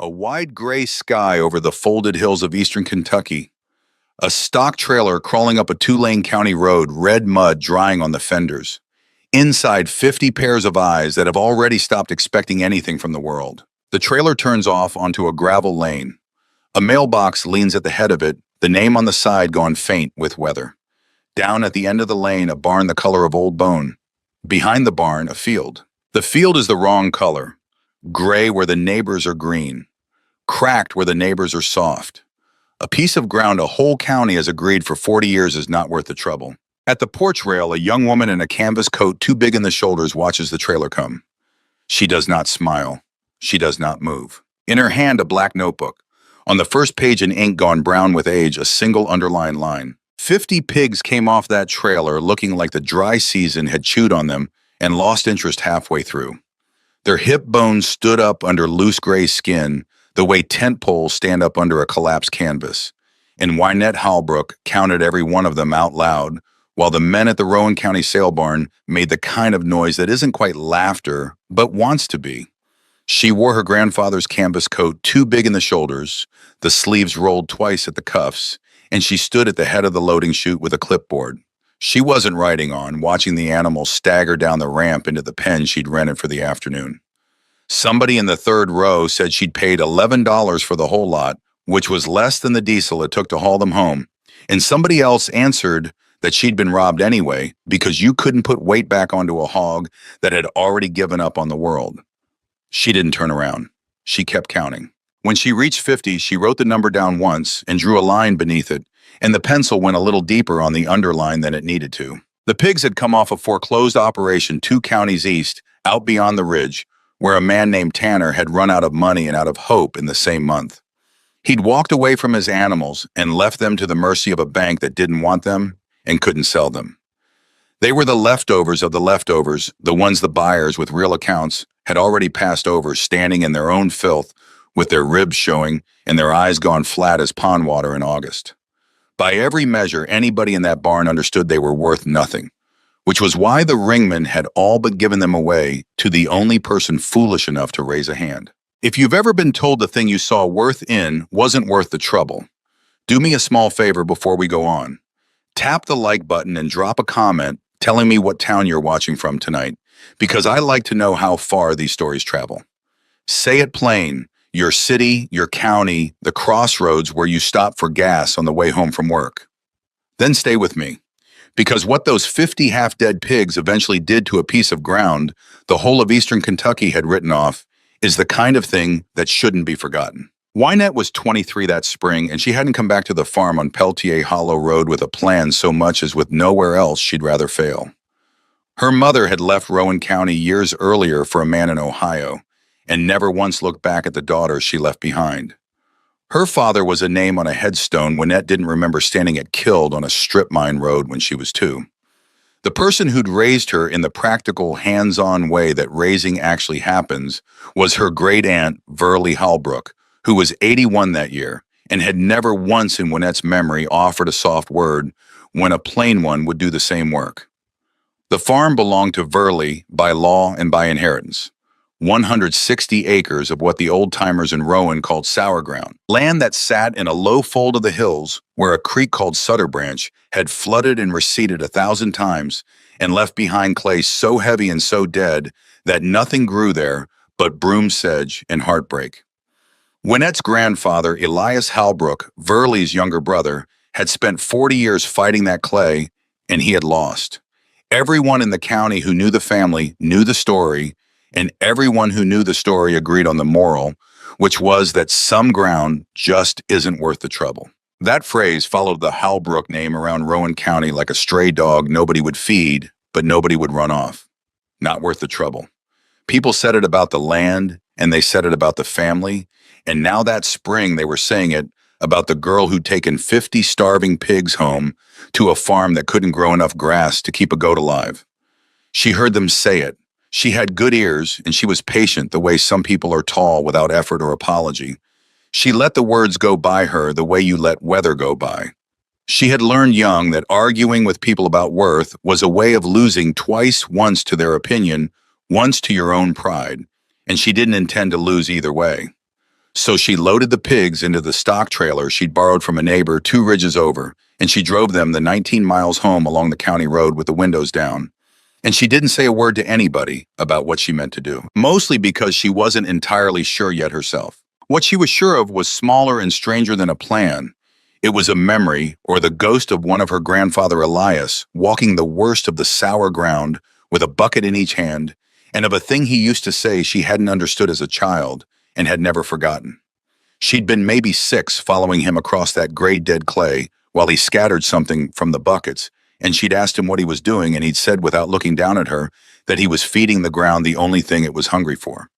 A wide gray sky over the folded hills of eastern Kentucky. A stock trailer crawling up a two-lane county road, red mud drying on the fenders. Inside, 50 pairs of eyes that have already stopped expecting anything from the world. The trailer turns off onto a gravel lane. A mailbox leans at the head of it, the name on the side gone faint with weather. Down at the end of the lane, a barn the color of old bone. Behind the barn, a field. The field is the wrong color. Gray where the neighbors are green. Cracked where the neighbors are soft. A piece of ground a whole county has agreed for 40 years is not worth the trouble. At the porch rail, a young woman in a canvas coat too big in the shoulders watches the trailer come. She does not smile. She does not move. In her hand, a black notebook. On the first page, in ink gone brown with age, a single underlined line. 50 pigs came off that trailer looking like the dry season had chewed on them and lost interest halfway through. Their hip bones stood up under loose gray skin, the way tent poles stand up under a collapsed canvas. And Wynette Halbrook counted every one of them out loud, while the men at the Rowan County sale barn made the kind of noise that isn't quite laughter, but wants to be. She wore her grandfather's canvas coat too big in the shoulders, the sleeves rolled twice at the cuffs, and she stood at the head of the loading chute with a clipboard. She wasn't riding on, watching the animals stagger down the ramp into the pen she'd rented for the afternoon. Somebody in the third row said she'd paid $11 for the whole lot, which was less than the diesel it took to haul them home, and somebody else answered that she'd been robbed anyway because you couldn't put weight back onto a hog that had already given up on the world. She didn't turn around. She kept counting. When she reached 50, she wrote the number down once and drew a line beneath it, and the pencil went a little deeper on the underline than it needed to. The pigs had come off a foreclosed operation 2 counties east, out beyond the ridge, where a man named Tanner had run out of money and out of hope in the same month. He'd walked away from his animals and left them to the mercy of a bank that didn't want them and couldn't sell them. They were the leftovers of the leftovers, the ones the buyers with real accounts had already passed over, standing in their own filth with their ribs showing and their eyes gone flat as pond water in August. By every measure, anybody in that barn understood they were worth nothing, which was why the ringmen had all but given them away to the only person foolish enough to raise a hand. If you've ever been told the thing you saw worth in wasn't worth the trouble, do me a small favor before we go on. Tap the like button and drop a comment telling me what town you're watching from tonight, because I like to know how far these stories travel. Say it plain, your city, your county, the crossroads where you stop for gas on the way home from work. Then stay with me. Because what those 50 half-dead pigs eventually did to a piece of ground the whole of eastern Kentucky had written off is the kind of thing that shouldn't be forgotten. Wynette was 23 that spring, and she hadn't come back to the farm on Peltier Hollow Road with a plan so much as with nowhere else she'd rather fail. Her mother had left Rowan County years earlier for a man in Ohio, and never once looked back at the daughter she left behind. Her father was a name on a headstone Wynette didn't remember standing at Killed on a strip mine road when she was 2. The person who'd raised her in the practical, hands-on way that raising actually happens was her great-aunt, Verlie Halbrook, who was 81 that year and had never once in Wynette's memory offered a soft word when a plain one would do the same work. The farm belonged to Verlie by law and by inheritance. 160 acres of what the old-timers in Rowan called sour ground, land that sat in a low fold of the hills where a creek called Sutter Branch had flooded and receded 1,000 times and left behind clay so heavy and so dead that nothing grew there but broom sedge and heartbreak. Wynette's grandfather, Elias Halbrook, Verlie's younger brother, had spent 40 years fighting that clay, and he had lost. Everyone in the county who knew the family knew the story, and everyone who knew the story agreed on the moral, which was that some ground just isn't worth the trouble. That phrase followed the Halbrook name around Rowan County like a stray dog nobody would feed, but nobody would run off. Not worth the trouble. People said it about the land, and they said it about the family, and now that spring they were saying it about the girl who'd taken 50 starving pigs home to a farm that couldn't grow enough grass to keep a goat alive. She heard them say it. She had good ears, and she was patient the way some people are tall without effort or apology. She let the words go by her the way you let weather go by. She had learned young that arguing with people about worth was a way of losing twice, once to their opinion, once to your own pride, and she didn't intend to lose either way. So she loaded the pigs into the stock trailer she'd borrowed from a neighbor 2 ridges over, and she drove them the 19 miles home along the county road with the windows down. And she didn't say a word to anybody about what she meant to do, mostly because she wasn't entirely sure yet herself. What she was sure of was smaller and stranger than a plan. It was a memory, or the ghost of one of her grandfather Elias, walking the worst of the sour ground with a bucket in each hand, and of a thing he used to say she hadn't understood as a child and had never forgotten. She'd been maybe 6 following him across that gray dead clay while he scattered something from the buckets, and she'd asked him what he was doing, and he'd said without looking down at her that he was feeding the ground the only thing it was hungry for.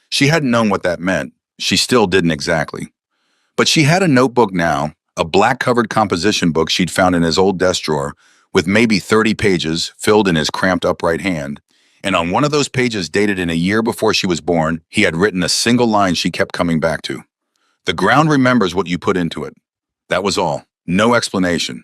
She hadn't known what that meant. She still didn't exactly. But she had a notebook now, a black-covered composition book she'd found in his old desk drawer, with maybe 30 pages filled in his cramped upright hand. And on one of those pages dated in a year before she was born, he had written a single line she kept coming back to. The ground remembers what you put into it. That was all. No explanation.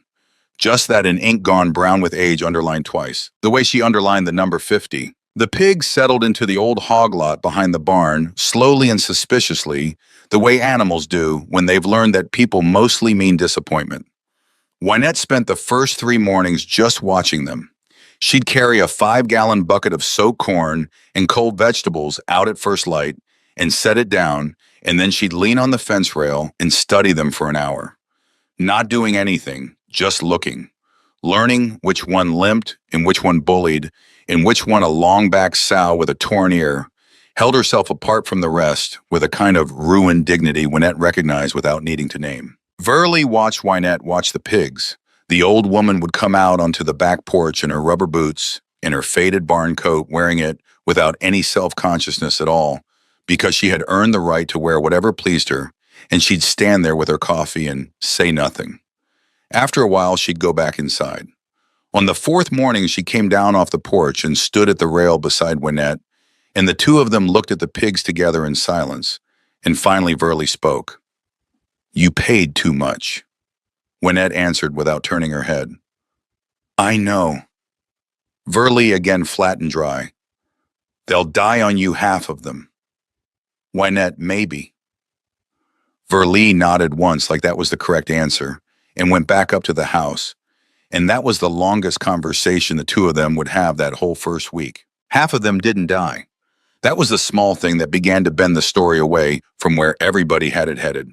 Just that in ink gone brown with age underlined twice, the way she underlined the number 50. The pigs settled into the old hog lot behind the barn, slowly and suspiciously, the way animals do when they've learned that people mostly mean disappointment. Wynette spent the first 3 mornings just watching them. She'd carry a 5-gallon bucket of soaked corn and cold vegetables out at first light and set it down, and then she'd lean on the fence rail and study them for an hour. Not doing anything, just looking. Learning which one limped and which one bullied, and which one a long-backed sow with a torn ear, held herself apart from the rest with a kind of ruined dignity Wynette recognized without needing to name. Verily watched Wynette watch the pigs. The old woman would come out onto the back porch in her rubber boots, in her faded barn coat, wearing it without any self-consciousness at all, because she had earned the right to wear whatever pleased her, and she'd stand there with her coffee and say nothing. After a while, she'd go back inside. On the 4th morning, she came down off the porch and stood at the rail beside Wynette, and the two of them looked at the pigs together in silence, and finally Verly spoke. "You paid too much." Wynette answered without turning her head. "I know." Verly again flat and dry. "They'll die on you, half of them." Wynette, maybe. Verly nodded once like that was the correct answer and went back up to the house, and that was the longest conversation the two of them would have that whole first week. Half of them didn't die. That was the small thing that began to bend the story away from where everybody had it headed.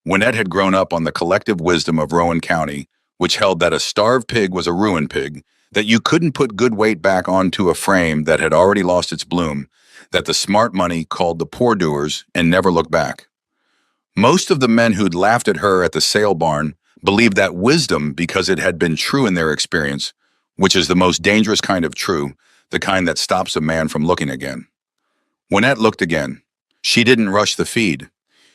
Wynette had grown up on the collective wisdom of Rowan County, which held that a starved pig was a ruined pig, that you couldn't put good weight back onto a frame that had already lost its bloom, that the smart money called the poor doers and never looked back. Most of the men who'd laughed at her at the sale barn believed that wisdom because it had been true in their experience, which is the most dangerous kind of true, the kind that stops a man from looking again. Wynette looked again. She didn't rush the feed.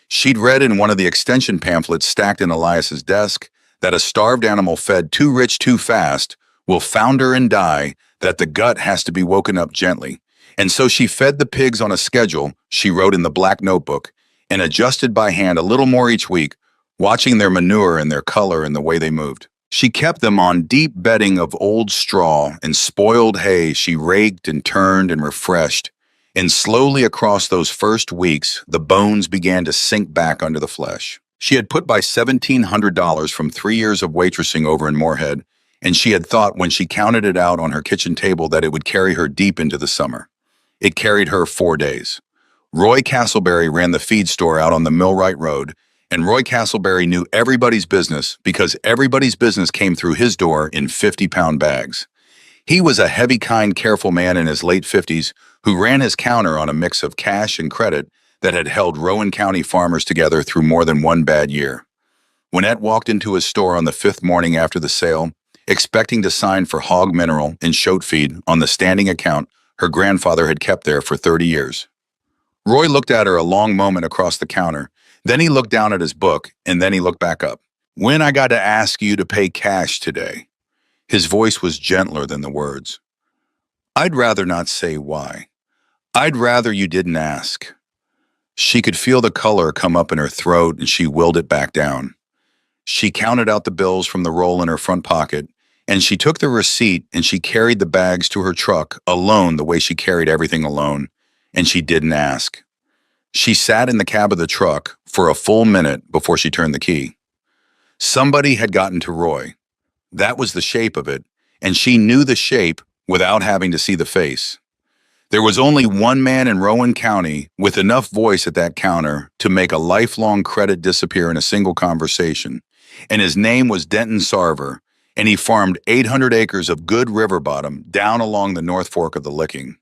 She'd read in one of the extension pamphlets stacked in Elias's desk that a starved animal fed too rich too fast will founder and die, that the gut has to be woken up gently. And so she fed the pigs on a schedule she wrote in the black notebook and adjusted by hand a little more each week, watching their manure and their color and the way they moved. She kept them on deep bedding of old straw and spoiled hay she raked and turned and refreshed, and slowly across those first weeks, the bones began to sink back under the flesh. She had put by $1,700 from 3 years of waitressing over in Moorhead, and she had thought when she counted it out on her kitchen table that it would carry her deep into the summer. It carried her 4 days. Roy Castleberry ran the feed store out on the Millwright Road, and Roy Castleberry knew everybody's business because everybody's business came through his door in 50-pound bags. He was a heavy, kind, careful man in his late 50s who ran his counter on a mix of cash and credit that had held Rowan County farmers together through more than one bad year. Wynette walked into his store on the 5th morning after the sale, expecting to sign for hog mineral and shoat feed on the standing account her grandfather had kept there for 30 years. Roy looked at her a long moment across the counter. Then he looked down at his book, and then he looked back up. "When I got to ask you to pay cash today?" His voice was gentler than the words. "I'd rather not say why. I'd rather you didn't ask." She could feel the color come up in her throat, and she willed it back down. She counted out the bills from the roll in her front pocket, and she took the receipt and she carried the bags to her truck alone the way she carried everything alone, and she didn't ask. She sat in the cab of the truck for a full minute before she turned the key. Somebody had gotten to Roy. That was the shape of it, and she knew the shape without having to see the face. There was only one man in Rowan County with enough voice at that counter to make a lifelong credit disappear in a single conversation, and his name was Denton Sarver, and he farmed 800 acres of good river bottom down along the North Fork of the Licking.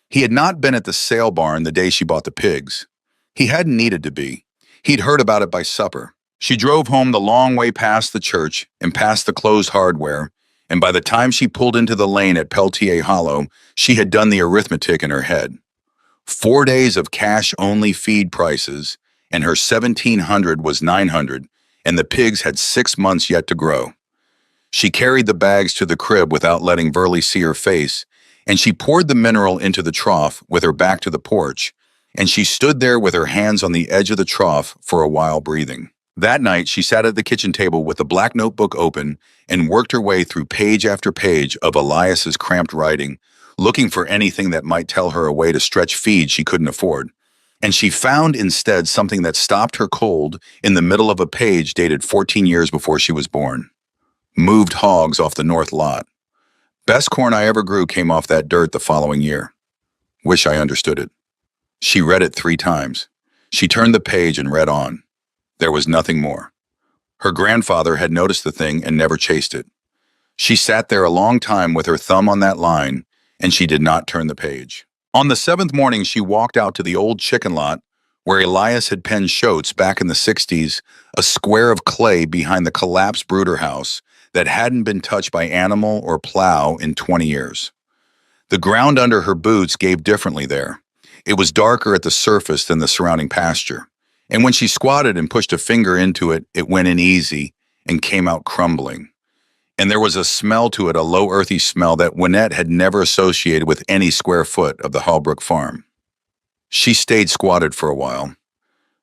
He had not been at the sale barn the day she bought the pigs. He hadn't needed to be. He'd heard about it by supper. She drove home the long way past the church and past the closed hardware, and by the time she pulled into the lane at Peltier Hollow, she had done the arithmetic in her head. 4 days of cash-only feed prices, and her 1,700 was 900, and the pigs had 6 months yet to grow. She carried the bags to the crib without letting Verley see her face, and she poured the mineral into the trough with her back to the porch, and she stood there with her hands on the edge of the trough for a while breathing. That night, she sat at the kitchen table with the black notebook open and worked her way through page after page of Elias's cramped writing, looking for anything that might tell her a way to stretch feed she couldn't afford. And she found instead something that stopped her cold in the middle of a page dated 14 years before she was born. Moved hogs off the north lot. Best corn I ever grew came off that dirt the following year. Wish I understood it. She read it 3 times. She turned the page and read on. There was nothing more. Her grandfather had noticed the thing and never chased it. She sat there a long time with her thumb on that line, and she did not turn the page. On the 7th morning, she walked out to the old chicken lot where Elias had penned shoats back in the 60s, a square of clay behind the collapsed brooder house that hadn't been touched by animal or plow in 20 years. The ground under her boots gave differently there. It was darker at the surface than the surrounding pasture. And when she squatted and pushed a finger into it, it went in easy and came out crumbling. And there was a smell to it, a low earthy smell that Wynette had never associated with any square foot of the Hallbrook farm. She stayed squatted for a while.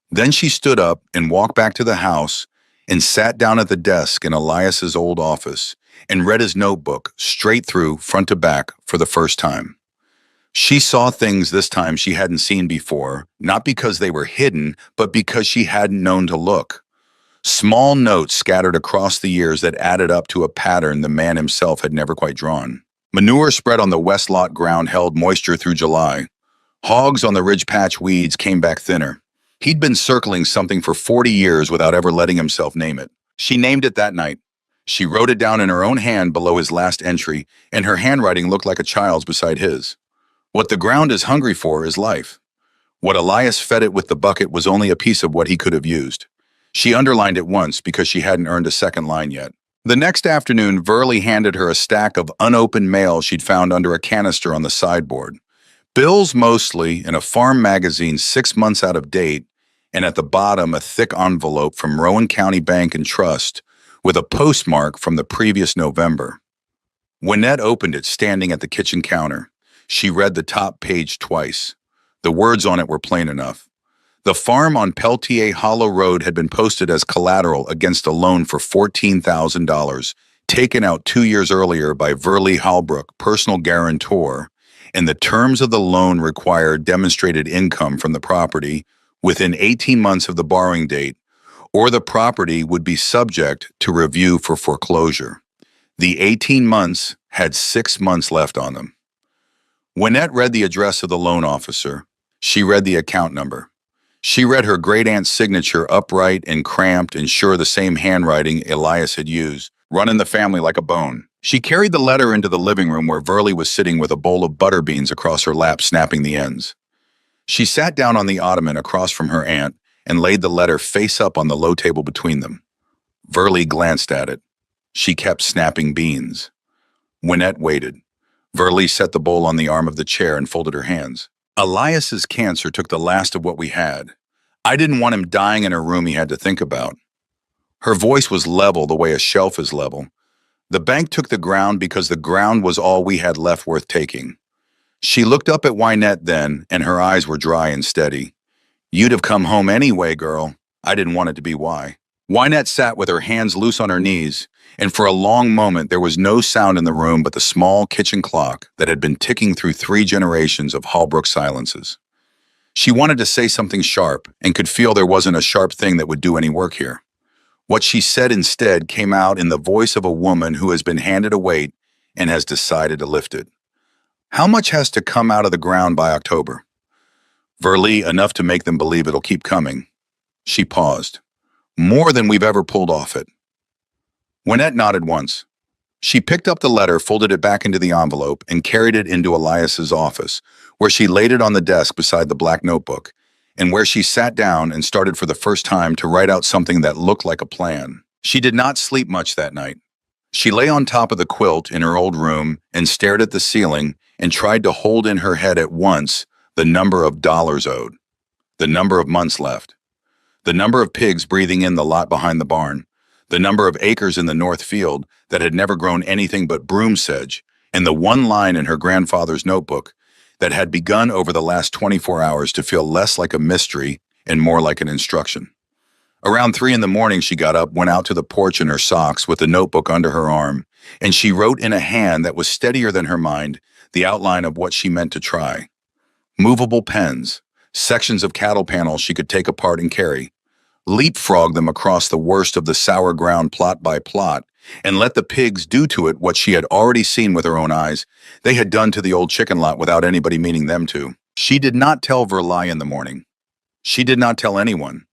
Then she stood up and walked back to the house and sat down at the desk in Elias's old office and read his notebook straight through, front to back, for the first time. She saw things this time she hadn't seen before, not because they were hidden, but because she hadn't known to look. Small notes scattered across the years that added up to a pattern the man himself had never quite drawn. Manure spread on the west lot ground held moisture through July. Hogs on the ridge patch weeds came back thinner. He'd been circling something for 40 years without ever letting himself name it. She named it that night. She wrote it down in her own hand below his last entry, and her handwriting looked like a child's beside his. What the ground is hungry for is life. What Elias fed it with the bucket was only a piece of what he could have used. She underlined it once because she hadn't earned a second line yet. The next afternoon, Verley handed her a stack of unopened mail she'd found under a canister on the sideboard. Bills mostly, in a farm magazine 6 months out of date, and at the bottom a thick envelope from Rowan County Bank and Trust with a postmark from the previous November. Wynette opened it standing at the kitchen counter. She read the top page twice. The words on it were plain enough. The farm on Peltier Hollow Road had been posted as collateral against a loan for $14,000, taken out 2 years earlier by Verley Hallbrook, personal guarantor, and the terms of the loan required demonstrated income from the property within 18 months of the borrowing date, or the property would be subject to review for foreclosure. The 18 months had 6 months left on them. Wynette read the address of the loan officer. She read the account number. She read her great-aunt's signature, upright and cramped and sure the same handwriting Elias had used, running the family like a bone. She carried the letter into the living room where Verley was sitting with a bowl of butter beans across her lap, snapping the ends. She sat down on the ottoman across from her aunt and laid the letter face up on the low table between them. Verley glanced at it. She kept snapping beans. Wynette waited. Verley set the bowl on the arm of the chair and folded her hands. Elias's cancer took the last of what we had. I didn't want him dying in a room he had to think about. Her voice was level the way a shelf is level. The bank took the ground because the ground was all we had left worth taking. She looked up at Wynette then, and her eyes were dry and steady. You'd have come home anyway, girl. I didn't want it to be why. Wynette sat with her hands loose on her knees, and for a long moment there was no sound in the room but the small kitchen clock that had been ticking through 3 generations of Hallbrook silences. She wanted to say something sharp and could feel there wasn't a sharp thing that would do any work here. What she said instead came out in the voice of a woman who has been handed a weight and has decided to lift it. How much has to come out of the ground by October? Verlee, enough to make them believe it'll keep coming. She paused. More than we've ever pulled off it. Wynette nodded once. She picked up the letter, folded it back into the envelope, and carried it into Elias's office, where she laid it on the desk beside the black notebook, and where she sat down and started for the first time to write out something that looked like a plan. She did not sleep much that night. She lay on top of the quilt in her old room and stared at the ceiling and tried to hold in her head at once the number of dollars owed, the number of months left, the number of pigs breathing in the lot behind the barn, the number of acres in the north field that had never grown anything but broom sedge, and the one line in her grandfather's notebook that had begun over the last 24 hours to feel less like a mystery and more like an instruction. Around 3 in the morning, she got up, went out to the porch in her socks with the notebook under her arm, and she wrote in a hand that was steadier than her mind the outline of what she meant to try. Movable pens, sections of cattle panels she could take apart and carry, leapfrog them across the worst of the sour ground plot by plot, and let the pigs do to it what she had already seen with her own eyes they had done to the old chicken lot without anybody meaning them to. She did not tell Verlee in the morning. She did not tell anyone.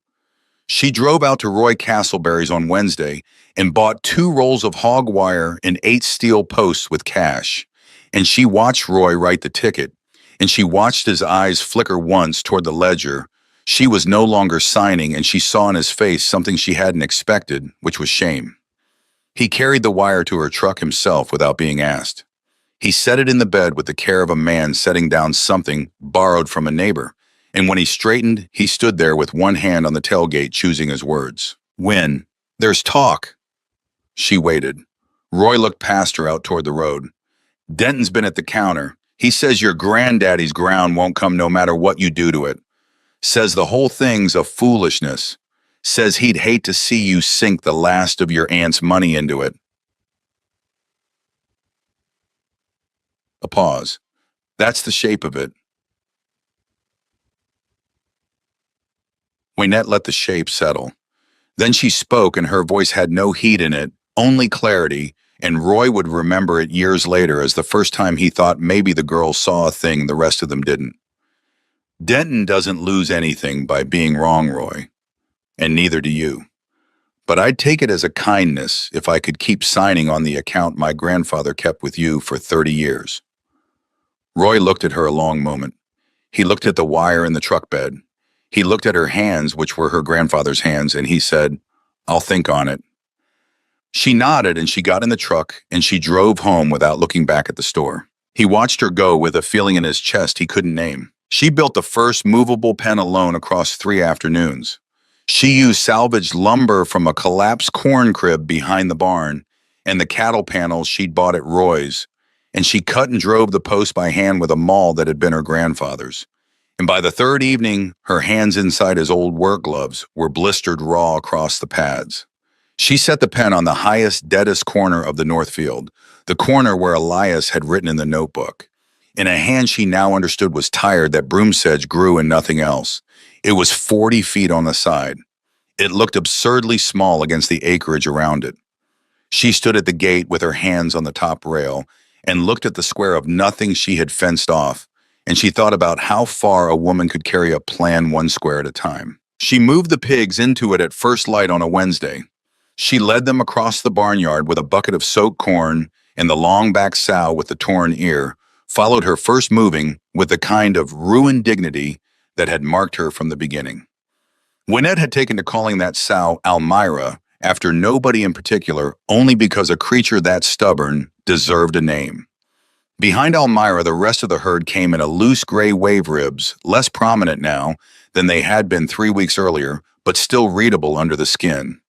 She drove out to Roy Castleberry's on Wednesday and bought 2 rolls of hog wire and 8 steel posts with cash. And she watched Roy write the ticket, and she watched his eyes flicker once toward the ledger. She was no longer signing, and she saw in his face something she hadn't expected, which was shame. He carried the wire to her truck himself without being asked. He set it in the bed with the care of a man setting down something borrowed from a neighbor, and when he straightened, he stood there with one hand on the tailgate choosing his words. "When? There's talk." She waited. Roy looked past her out toward the road. "Denton's been at the counter. He says your granddaddy's ground won't come no matter what you do to it. Says the whole thing's a foolishness. Says he'd hate to see you sink the last of your aunt's money into it." A pause. "That's the shape of it." Wynette let the shape settle. Then she spoke, and her voice had no heat in it, only clarity, and Roy would remember it years later as the first time he thought maybe the girl saw a thing the rest of them didn't. "Denton doesn't lose anything by being wrong, Roy, and neither do you. But I'd take it as a kindness if I could keep signing on the account my grandfather kept with you for 30 years. Roy looked at her a long moment. He looked at the wire in the truck bed. He looked at her hands, which were her grandfather's hands, and he said, "I'll think on it." She nodded, and she got in the truck, and she drove home without looking back at the store. He watched her go with a feeling in his chest he couldn't name. She built the first movable pen alone across 3 afternoons. She used salvaged lumber from a collapsed corn crib behind the barn and the cattle panels she'd bought at Roy's, and she cut and drove the post by hand with a maul that had been her grandfather's. And by the 3rd evening, her hands inside his old work gloves were blistered raw across the pads. She set the pen on the highest, deadest corner of the north field, the corner where Elias had written in the notebook. In a hand she now understood was tired that broom sedge grew and nothing else. It was 40 feet on the side. It looked absurdly small against the acreage around it. She stood at the gate with her hands on the top rail and looked at the square of nothing she had fenced off, and she thought about how far a woman could carry a plan 1 square at a time. She moved the pigs into it at first light on a Wednesday. She led them across the barnyard with a bucket of soaked corn and the long-back sow with the torn ear, followed her first moving with the kind of ruined dignity that had marked her from the beginning. Wynette had taken to calling that sow Almira after nobody in particular, only because a creature that stubborn deserved a name. Behind Almira, the rest of the herd came in a loose gray wave ribs, less prominent now than they had been 3 weeks earlier, but still readable under the skin.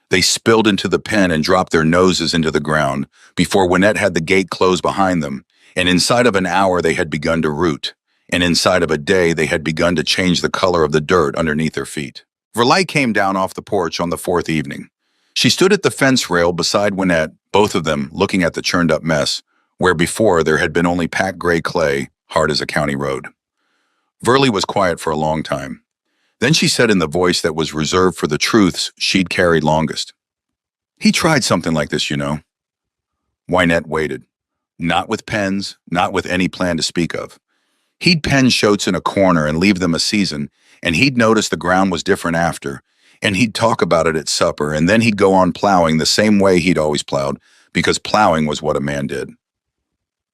They spilled into the pen and dropped their noses into the ground before Wynette had the gate closed behind them, and inside of an hour they had begun to root, and inside of a day they had begun to change the color of the dirt underneath their feet. Verlee came down off the porch on the 4th evening. She stood at the fence rail beside Wynette, both of them looking at the churned-up mess, where before there had been only packed gray clay, hard as a county road. Verley was quiet for a long time. Then she said in the voice that was reserved for the truths she'd carried longest, "He tried something like this, you know." Wynette waited. Not with pens, not with any plan to speak of. He'd pen shoats in a corner and leave them a season, and he'd notice the ground was different after, and he'd talk about it at supper, and then he'd go on plowing the same way he'd always plowed, because plowing was what a man did.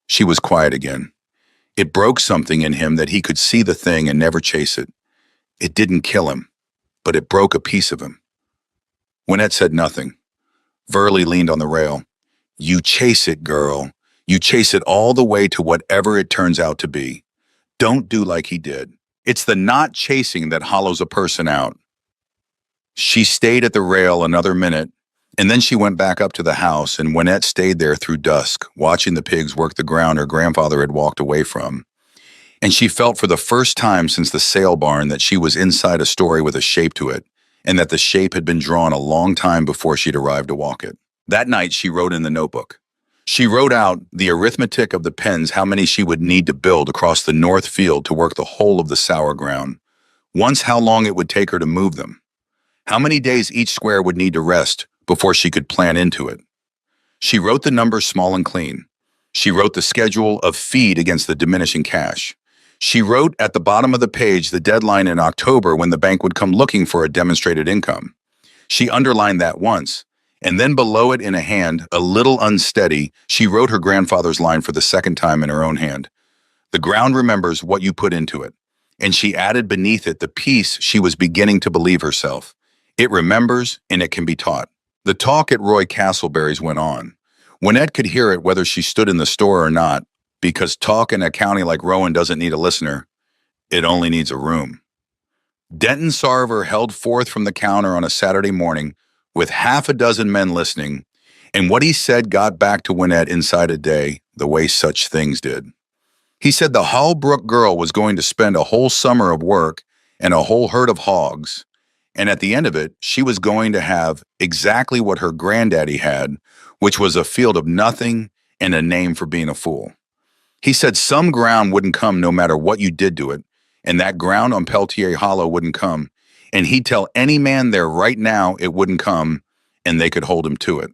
She was quiet again. It broke something in him that he could see the thing and never chase it. It didn't kill him, but it broke a piece of him. Wynette said nothing. Verley leaned on the rail. "You chase it, girl. You chase it all the way to whatever it turns out to be. Don't do like he did. It's the not chasing that hollows a person out." She stayed at the rail another minute, and then she went back up to the house, and Wynette stayed there through dusk, watching the pigs work the ground her grandfather had walked away from. And she felt for the first time since the sale barn that she was inside a story with a shape to it, and that the shape had been drawn a long time before she'd arrived to walk it. That night, she wrote in the notebook. She wrote out the arithmetic of the pens, how many she would need to build across the north field to work the whole of the sour ground. Once, how long it would take her to move them. How many days each square would need to rest before she could plan into it. She wrote the numbers small and clean. She wrote the schedule of feed against the diminishing cash. She wrote at the bottom of the page the deadline in October when the bank would come looking for a demonstrated income. She underlined that once, and then below it in a hand, a little unsteady, she wrote her grandfather's line for the second time in her own hand. "The ground remembers what you put into it." And she added beneath it the piece she was beginning to believe herself. "It remembers, and it can be taught." The talk at Roy Castleberry's went on. Wynette could hear it whether she stood in the store or not, because talk in a county like Rowan doesn't need a listener. It only needs a room. Denton Sarver held forth from the counter on a Saturday morning with half a dozen men listening, and what he said got back to Wynette inside a day the way such things did. He said the Hallbrook girl was going to spend a whole summer of work and a whole herd of hogs, and at the end of it, she was going to have exactly what her granddaddy had, which was a field of nothing and a name for being a fool. He said some ground wouldn't come no matter what you did to it, and that ground on Peltier Hollow wouldn't come, and he'd tell any man there right now it wouldn't come, and they could hold him to it.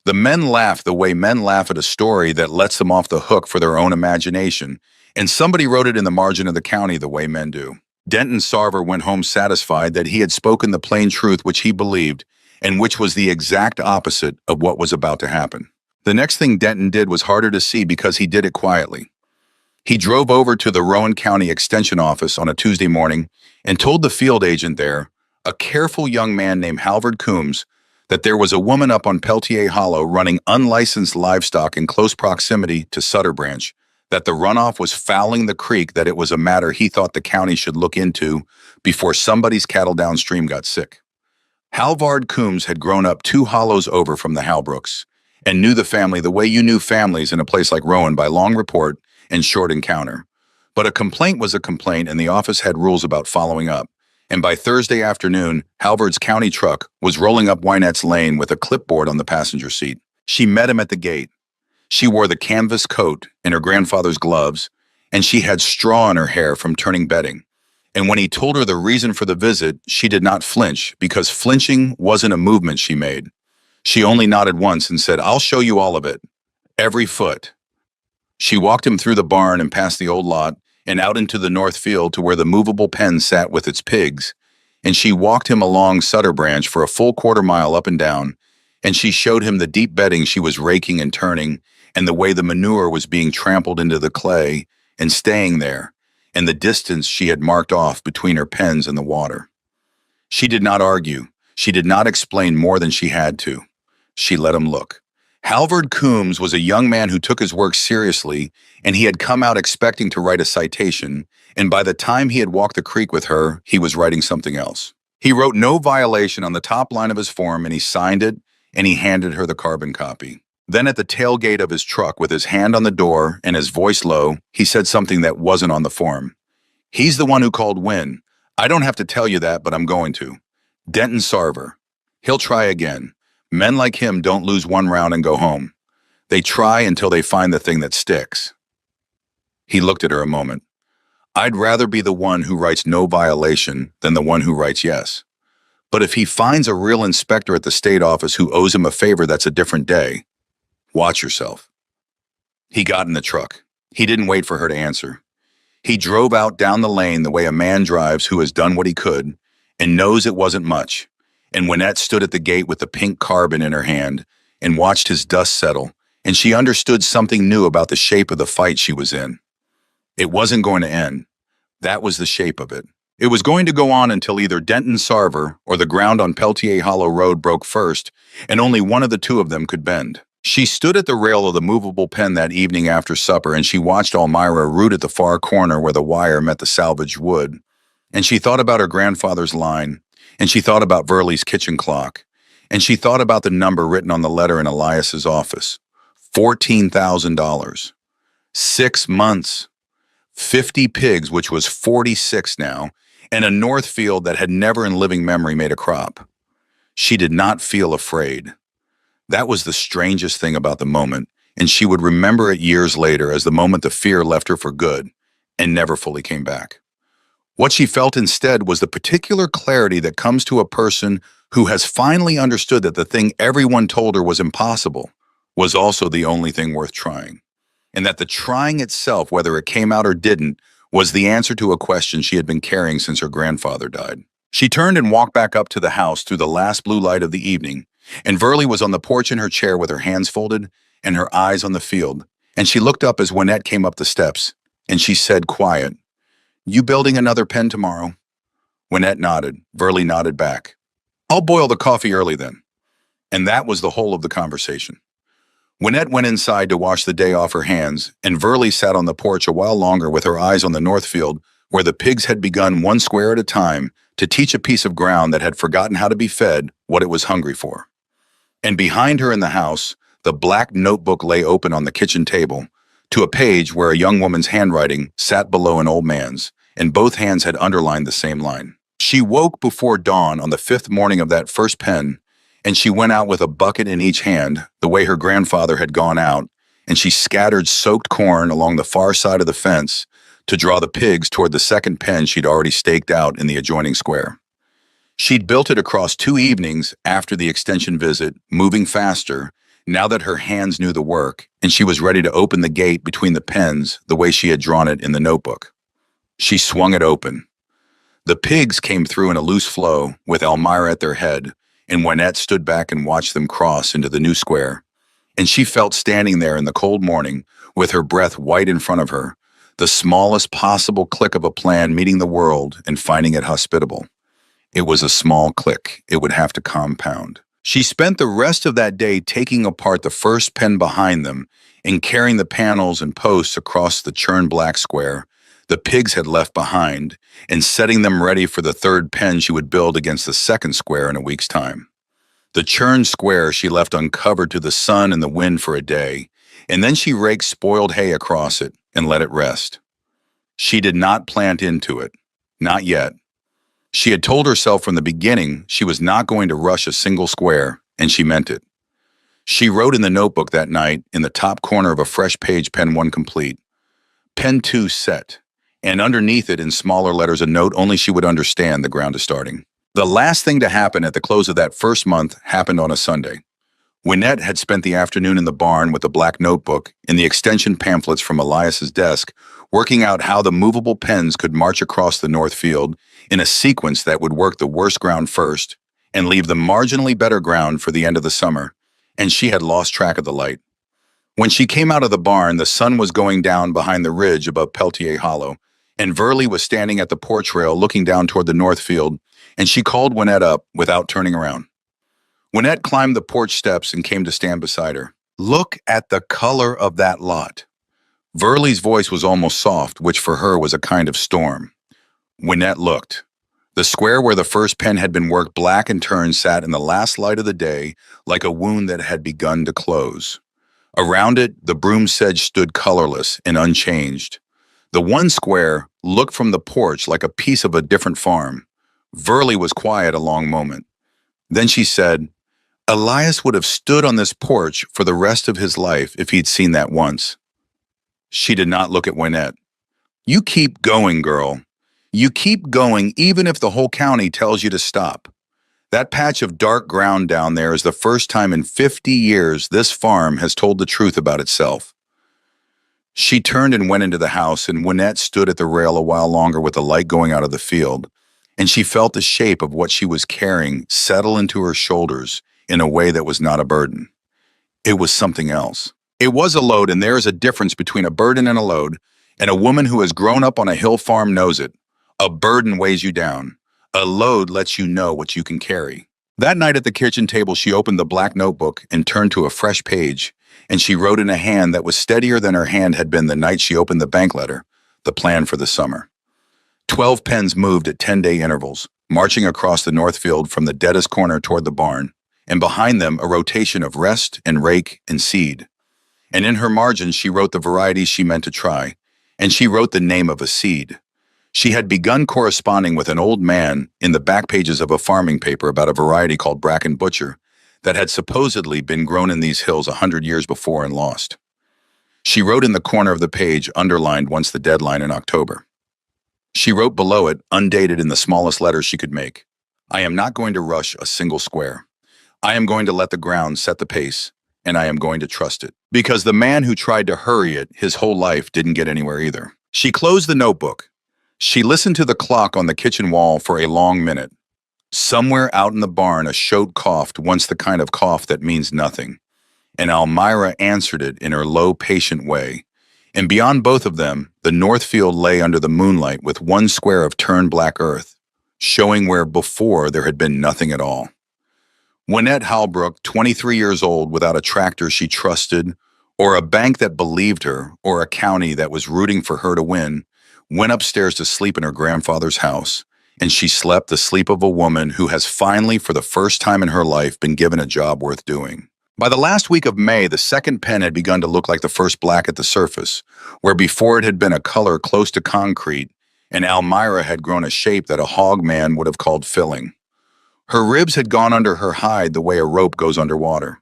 The men laughed the way men laugh at a story that lets them off the hook for their own imagination, and somebody wrote it in the margin of the county the way men do. Denton Sarver went home satisfied that he had spoken the plain truth which he believed, and which was the exact opposite of what was about to happen. The next thing Denton did was harder to see because he did it quietly. He drove over to the Rowan County Extension Office on a Tuesday morning and told the field agent there, a careful young man named Halvard Coombs, that there was a woman up on Peltier Hollow running unlicensed livestock in close proximity to Sutter Branch, that the runoff was fouling the creek, that it was a matter he thought the county should look into before somebody's cattle downstream got sick. Halvard Coombs had grown up 2 hollows over from the Halbrooks and knew the family the way you knew families in a place like Rowan by long report and short encounter. But a complaint was a complaint, and the office had rules about following up. And by Thursday afternoon, Halvard's county truck was rolling up Wynette's lane with a clipboard on the passenger seat. She met him at the gate. She wore the canvas coat and her grandfather's gloves, and she had straw in her hair from turning bedding. And when he told her the reason for the visit, she did not flinch, because flinching wasn't a movement she made. She only nodded once and said, "I'll show you all of it. Every foot." She walked him through the barn and past the old lot and out into the north field to where the movable pen sat with its pigs, and she walked him along Sutter Branch for a full quarter-mile up and down, and she showed him the deep bedding she was raking and turning, and the way the manure was being trampled into the clay and staying there, and the distance she had marked off between her pens and the water. She did not argue. She did not explain more than she had to. She let him look. Halvard Coombs was a young man who took his work seriously, and he had come out expecting to write a citation, and by the time he had walked the creek with her, he was writing something else. He wrote "no violation" on the top line of his form, and he signed it, and he handed her the carbon copy. Then at the tailgate of his truck, with his hand on the door and his voice low, he said something that wasn't on the form. "He's the one who called Wynn. I don't have to tell you that, but I'm going to. Denton Sarver. He'll try again. Men like him don't lose one round and go home. They try until they find the thing that sticks." He looked at her a moment. I'd rather be the one who writes no violation than the one who writes yes. But if he finds a real inspector at the state office who owes him a favor, that's a different day. Watch yourself. He got in the truck. He didn't wait for her to answer. He drove out down the lane the way a man drives who has done what he could and knows it wasn't much. And Wynette stood at the gate with the pink carbon in her hand and watched his dust settle, and she understood something new about the shape of the fight she was in. It wasn't going to end. That was the shape of it. It was going to go on until either Denton Sarver or the ground on Peltier Hollow Road broke first, and only one of the two of them could bend. She stood at the rail of the movable pen that evening after supper, and she watched Elmira root at the far corner where the wire met the salvaged wood. And she thought about her grandfather's line, and she thought about Verley's kitchen clock, and she thought about the number written on the letter in Elias's office. $14,000. 6 months. 50 pigs, which was 46 now, and a north field that had never in living memory made a crop. She did not feel afraid. That was the strangest thing about the moment, and she would remember it years later as the moment the fear left her for good and never fully came back. What she felt instead was the particular clarity that comes to a person who has finally understood that the thing everyone told her was impossible was also the only thing worth trying, and that the trying itself, whether it came out or didn't, was the answer to a question she had been carrying since her grandfather died. She turned and walked back up to the house through the last blue light of the evening, and Verley was on the porch in her chair with her hands folded and her eyes on the field, and she looked up as Wynette came up the steps, and she said quiet, "You building another pen tomorrow?" Wynette nodded. Verley nodded back. "I'll boil the coffee early then." And that was the whole of the conversation. Wynette went inside to wash the day off her hands, and Verley sat on the porch a while longer with her eyes on the north field, where the pigs had begun one square at a time to teach a piece of ground that had forgotten how to be fed what it was hungry for. And behind her in the house, the black notebook lay open on the kitchen table, to a page where a young woman's handwriting sat below an old man's, and both hands had underlined the same line. She woke before dawn on the 5th morning of that first pen, and she went out with a bucket in each hand, the way her grandfather had gone out, and she scattered soaked corn along the far side of the fence to draw the pigs toward the second pen she'd already staked out in the adjoining square. She'd built it across 2 evenings after the extension visit, moving faster, now that her hands knew the work, and she was ready to open the gate between the pens the way she had drawn it in the notebook. She swung it open. The pigs came through in a loose flow, with Elmira at their head, and Wynette stood back and watched them cross into the new square. And she felt standing there in the cold morning, with her breath white in front of her, the smallest possible click of a plan meeting the world and finding it hospitable. It was a small click. It would have to compound. She spent the rest of that day taking apart the first pen behind them and carrying the panels and posts across the churned black square the pigs had left behind, and setting them ready for the third pen she would build against the second square in a week's time. The churned square she left uncovered to the sun and the wind for a day, and then she raked spoiled hay across it and let it rest. She did not plant into it. Not yet. She had told herself from the beginning she was not going to rush a single square, and she meant it. She wrote in the notebook that night, in the top corner of a fresh page, pen 1 complete. Pen 2 set. And underneath it in smaller letters a note only she would understand: the ground is starting. The last thing to happen at the close of that first month happened on a Sunday. Wynette had spent the afternoon in the barn with the black notebook and the extension pamphlets from Elias's desk, working out how the movable pens could march across the north field in a sequence that would work the worst ground first and leave the marginally better ground for the end of the summer, and she had lost track of the light. When she came out of the barn, the sun was going down behind the ridge above Peltier Hollow, and Verley was standing at the porch rail looking down toward the north field, and she called Wynette up without turning around. Wynette climbed the porch steps and came to stand beside her. "Look at the color of that lot." Verley's voice was almost soft, which for her was a kind of storm. Wynette looked. The square where the first pen had been worked black and turned sat in the last light of the day like a wound that had begun to close. Around it, the broom sedge stood colorless and unchanged. The one square looked from the porch like a piece of a different farm. Verley was quiet a long moment. Then she said, "Elias would have stood on this porch for the rest of his life if he'd seen that once." She did not look at Wynette. You keep going, girl. You keep going even if the whole county tells you to stop. That patch of dark ground down there is the first time in 50 years this farm has told the truth about itself. She turned and went into the house, and Wynette stood at the rail a while longer with the light going out of the field, and she felt the shape of what she was carrying settle into her shoulders in a way that was not a burden. It was something else. It was a load, and there is a difference between a burden and a load, and a woman who has grown up on a hill farm knows it. A burden weighs you down. A load lets you know what you can carry. That night at the kitchen table, she opened the black notebook and turned to a fresh page, and she wrote in a hand that was steadier than her hand had been the night she opened the bank letter, the plan for the summer. 12 pens moved at 10-day intervals, marching across the north field from the deadest corner toward the barn, and behind them a rotation of rest and rake and seed. And in her margins she wrote the varieties she meant to try, and she wrote the name of a seed. She had begun corresponding with an old man in the back pages of a farming paper about a variety called Bracken Butcher that had supposedly been grown in these hills 100 years before and lost. She wrote in the corner of the page, underlined once the deadline in October. She wrote below it, undated in the smallest letters she could make, "I am not going to rush a single square. I am going to let the ground set the pace, and I am going to trust it." Because the man who tried to hurry it his whole life didn't get anywhere either. She closed the notebook. She listened to the clock on the kitchen wall for a long minute. Somewhere out in the barn, a shote coughed, once the kind of cough that means nothing, and Almira answered it in her low, patient way. And beyond both of them, the north field lay under the moonlight with one square of turned black earth, showing where before there had been nothing at all. Wynette Halbrook, 23 years old, without a tractor she trusted, or a bank that believed her, or a county that was rooting for her to win, went upstairs to sleep in her grandfather's house, and she slept the sleep of a woman who has finally, for the first time in her life, been given a job worth doing. By the last week of May, the second pen had begun to look like the first black at the surface, where before it had been a color close to concrete, and Almira had grown a shape that a hog man would have called filling. Her ribs had gone under her hide the way a rope goes underwater.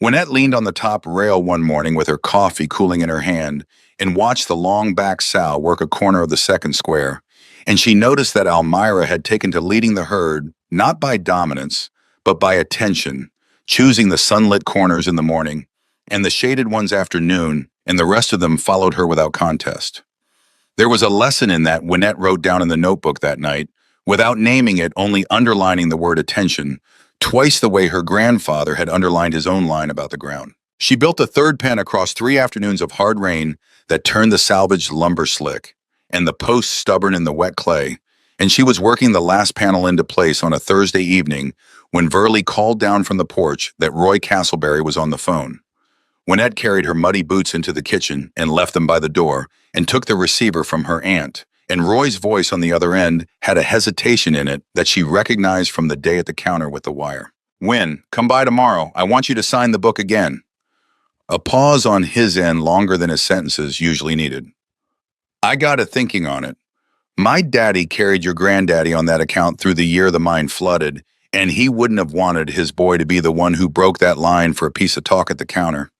Wynette leaned on the top rail one morning with her coffee cooling in her hand and watched the long back sow work a corner of the second square, and she noticed that Almira had taken to leading the herd not by dominance, but by attention, choosing the sunlit corners in the morning and the shaded ones after noon, and the rest of them followed her without contest. There was a lesson in that Wynette wrote down in the notebook that night, without naming it, only underlining the word attention, twice the way her grandfather had underlined his own line about the ground. She built a third pen across 3 afternoons of hard rain that turned the salvaged lumber slick, and the posts stubborn in the wet clay, and she was working the last panel into place on a Thursday evening when Verley called down from the porch that Roy Castleberry was on the phone. Wynette carried her muddy boots into the kitchen and left them by the door and took the receiver from her aunt, and Roy's voice on the other end had a hesitation in it that she recognized from the day at the counter with the wire. "Wyn, come by tomorrow. I want you to sign the book again." A pause on his end longer than his sentences usually needed. "I got it thinking on it. My daddy carried your granddaddy on that account through the year the mine flooded, and he wouldn't have wanted his boy to be the one who broke that line for a piece of talk at the counter.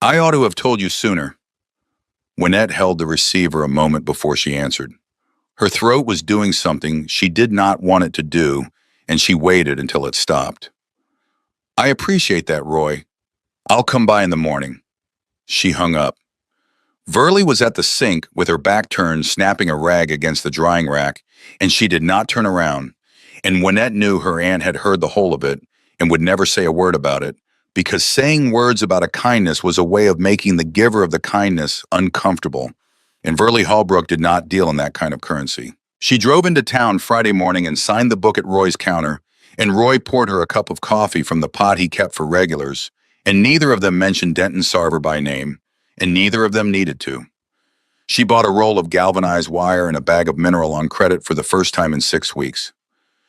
I ought to have told you sooner." Wynette held the receiver a moment before she answered. Her throat was doing something she did not want it to do, and she waited until it stopped. "I appreciate that, Roy. I'll come by in the morning." She hung up. Verley was at the sink with her back turned, snapping a rag against the drying rack, and she did not turn around. And Wynette knew her aunt had heard the whole of it and would never say a word about it, because saying words about a kindness was a way of making the giver of the kindness uncomfortable, and Verley Halbrook did not deal in that kind of currency. She drove into town Friday morning and signed the book at Roy's counter, and Roy poured her a cup of coffee from the pot he kept for regulars, and neither of them mentioned Denton Sarver by name, and neither of them needed to. She bought a roll of galvanized wire and a bag of mineral on credit for the first time in 6 weeks.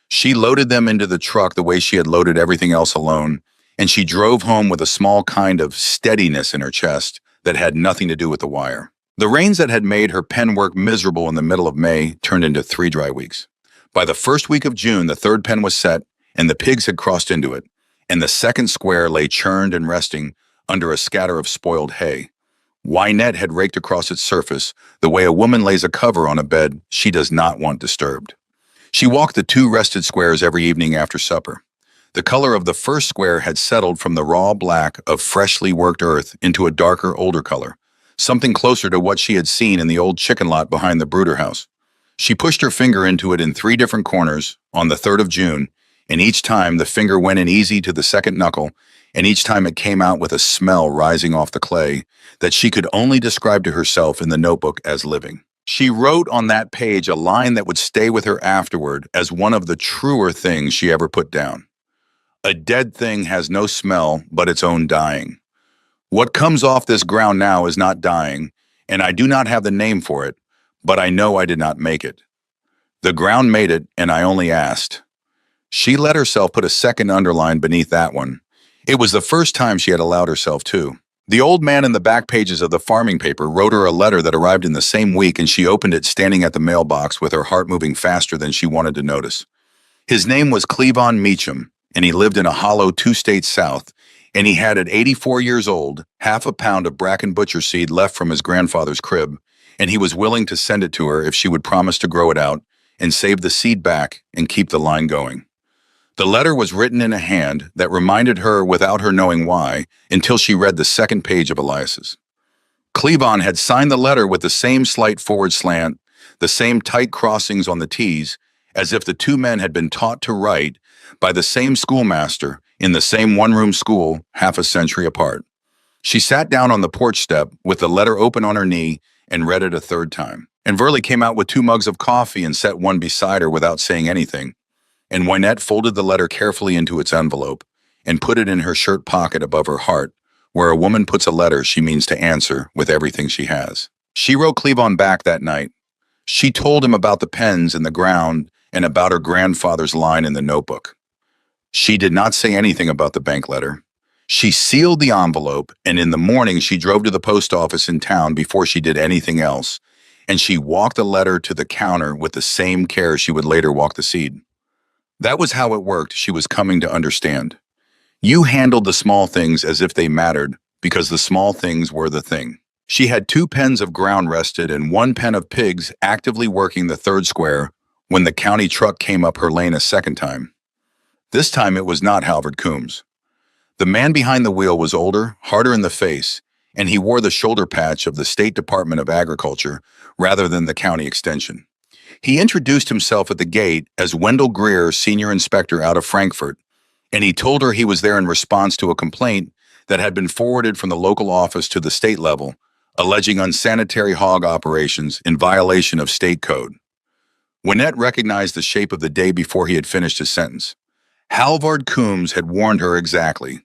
She loaded them into the truck the way she had loaded everything else alone, and she drove home with a small kind of steadiness in her chest that had nothing to do with the wire. The rains that had made her pen work miserable in the middle of May turned into 3 dry weeks. By the first week of June, the third pen was set, and the pigs had crossed into it, and the second square lay churned and resting under a scatter of spoiled hay. Wynette had raked across its surface the way a woman lays a cover on a bed she does not want disturbed. She walked the two rested squares every evening after supper. The color of the first square had settled from the raw black of freshly worked earth into a darker, older color, something closer to what she had seen in the old chicken lot behind the brooder house. She pushed her finger into it in three different corners on the 3rd of June, and each time the finger went in easy to the second knuckle, and each time it came out with a smell rising off the clay that she could only describe to herself in the notebook as living. She wrote on that page a line that would stay with her afterward as one of the truer things she ever put down. A dead thing has no smell but its own dying. What comes off this ground now is not dying, and I do not have the name for it, but I know I did not make it. The ground made it, and I only asked. She let herself put a second underline beneath that one. It was the first time she had allowed herself to. The old man in the back pages of the farming paper wrote her a letter that arrived in the same week, and she opened it standing at the mailbox with her heart moving faster than she wanted to notice. His name was Cleavon Meacham, and he lived in a hollow 2 states south, and he had at 84 years old half a pound of bracken butcher seed left from his grandfather's crib, and he was willing to send it to her if she would promise to grow it out and save the seed back and keep the line going. The letter was written in a hand that reminded her without her knowing why until she read the second page of Elias's. Cleavon had signed the letter with the same slight forward slant, the same tight crossings on the T's, as if the two men had been taught to write by the same schoolmaster in the same one-room school half a century apart. She sat down on the porch step with the letter open on her knee and read it a third time. And Verley came out with 2 mugs of coffee and set one beside her without saying anything. And Wynette folded the letter carefully into its envelope and put it in her shirt pocket above her heart, where a woman puts a letter she means to answer with everything she has. She wrote Cleavon back that night. She told him about the pens in the ground and about her grandfather's line in the notebook. She did not say anything about the bank letter. She sealed the envelope, and in the morning she drove to the post office in town before she did anything else, and she walked the letter to the counter with the same care she would later walk the seed. That was how it worked, she was coming to understand. You handled the small things as if they mattered, because the small things were the thing. She had 2 pens of ground rested and 1 pen of pigs actively working the 3rd square when the county truck came up her lane a second time. This time it was not Halvard Coombs. The man behind the wheel was older, harder in the face, and he wore the shoulder patch of the State Department of Agriculture rather than the county extension. He introduced himself at the gate as Wendell Greer, senior inspector out of Frankfurt, and he told her he was there in response to a complaint that had been forwarded from the local office to the state level, alleging unsanitary hog operations in violation of state code. Wynette recognized the shape of the day before he had finished his sentence. Halvard Coombs had warned her exactly.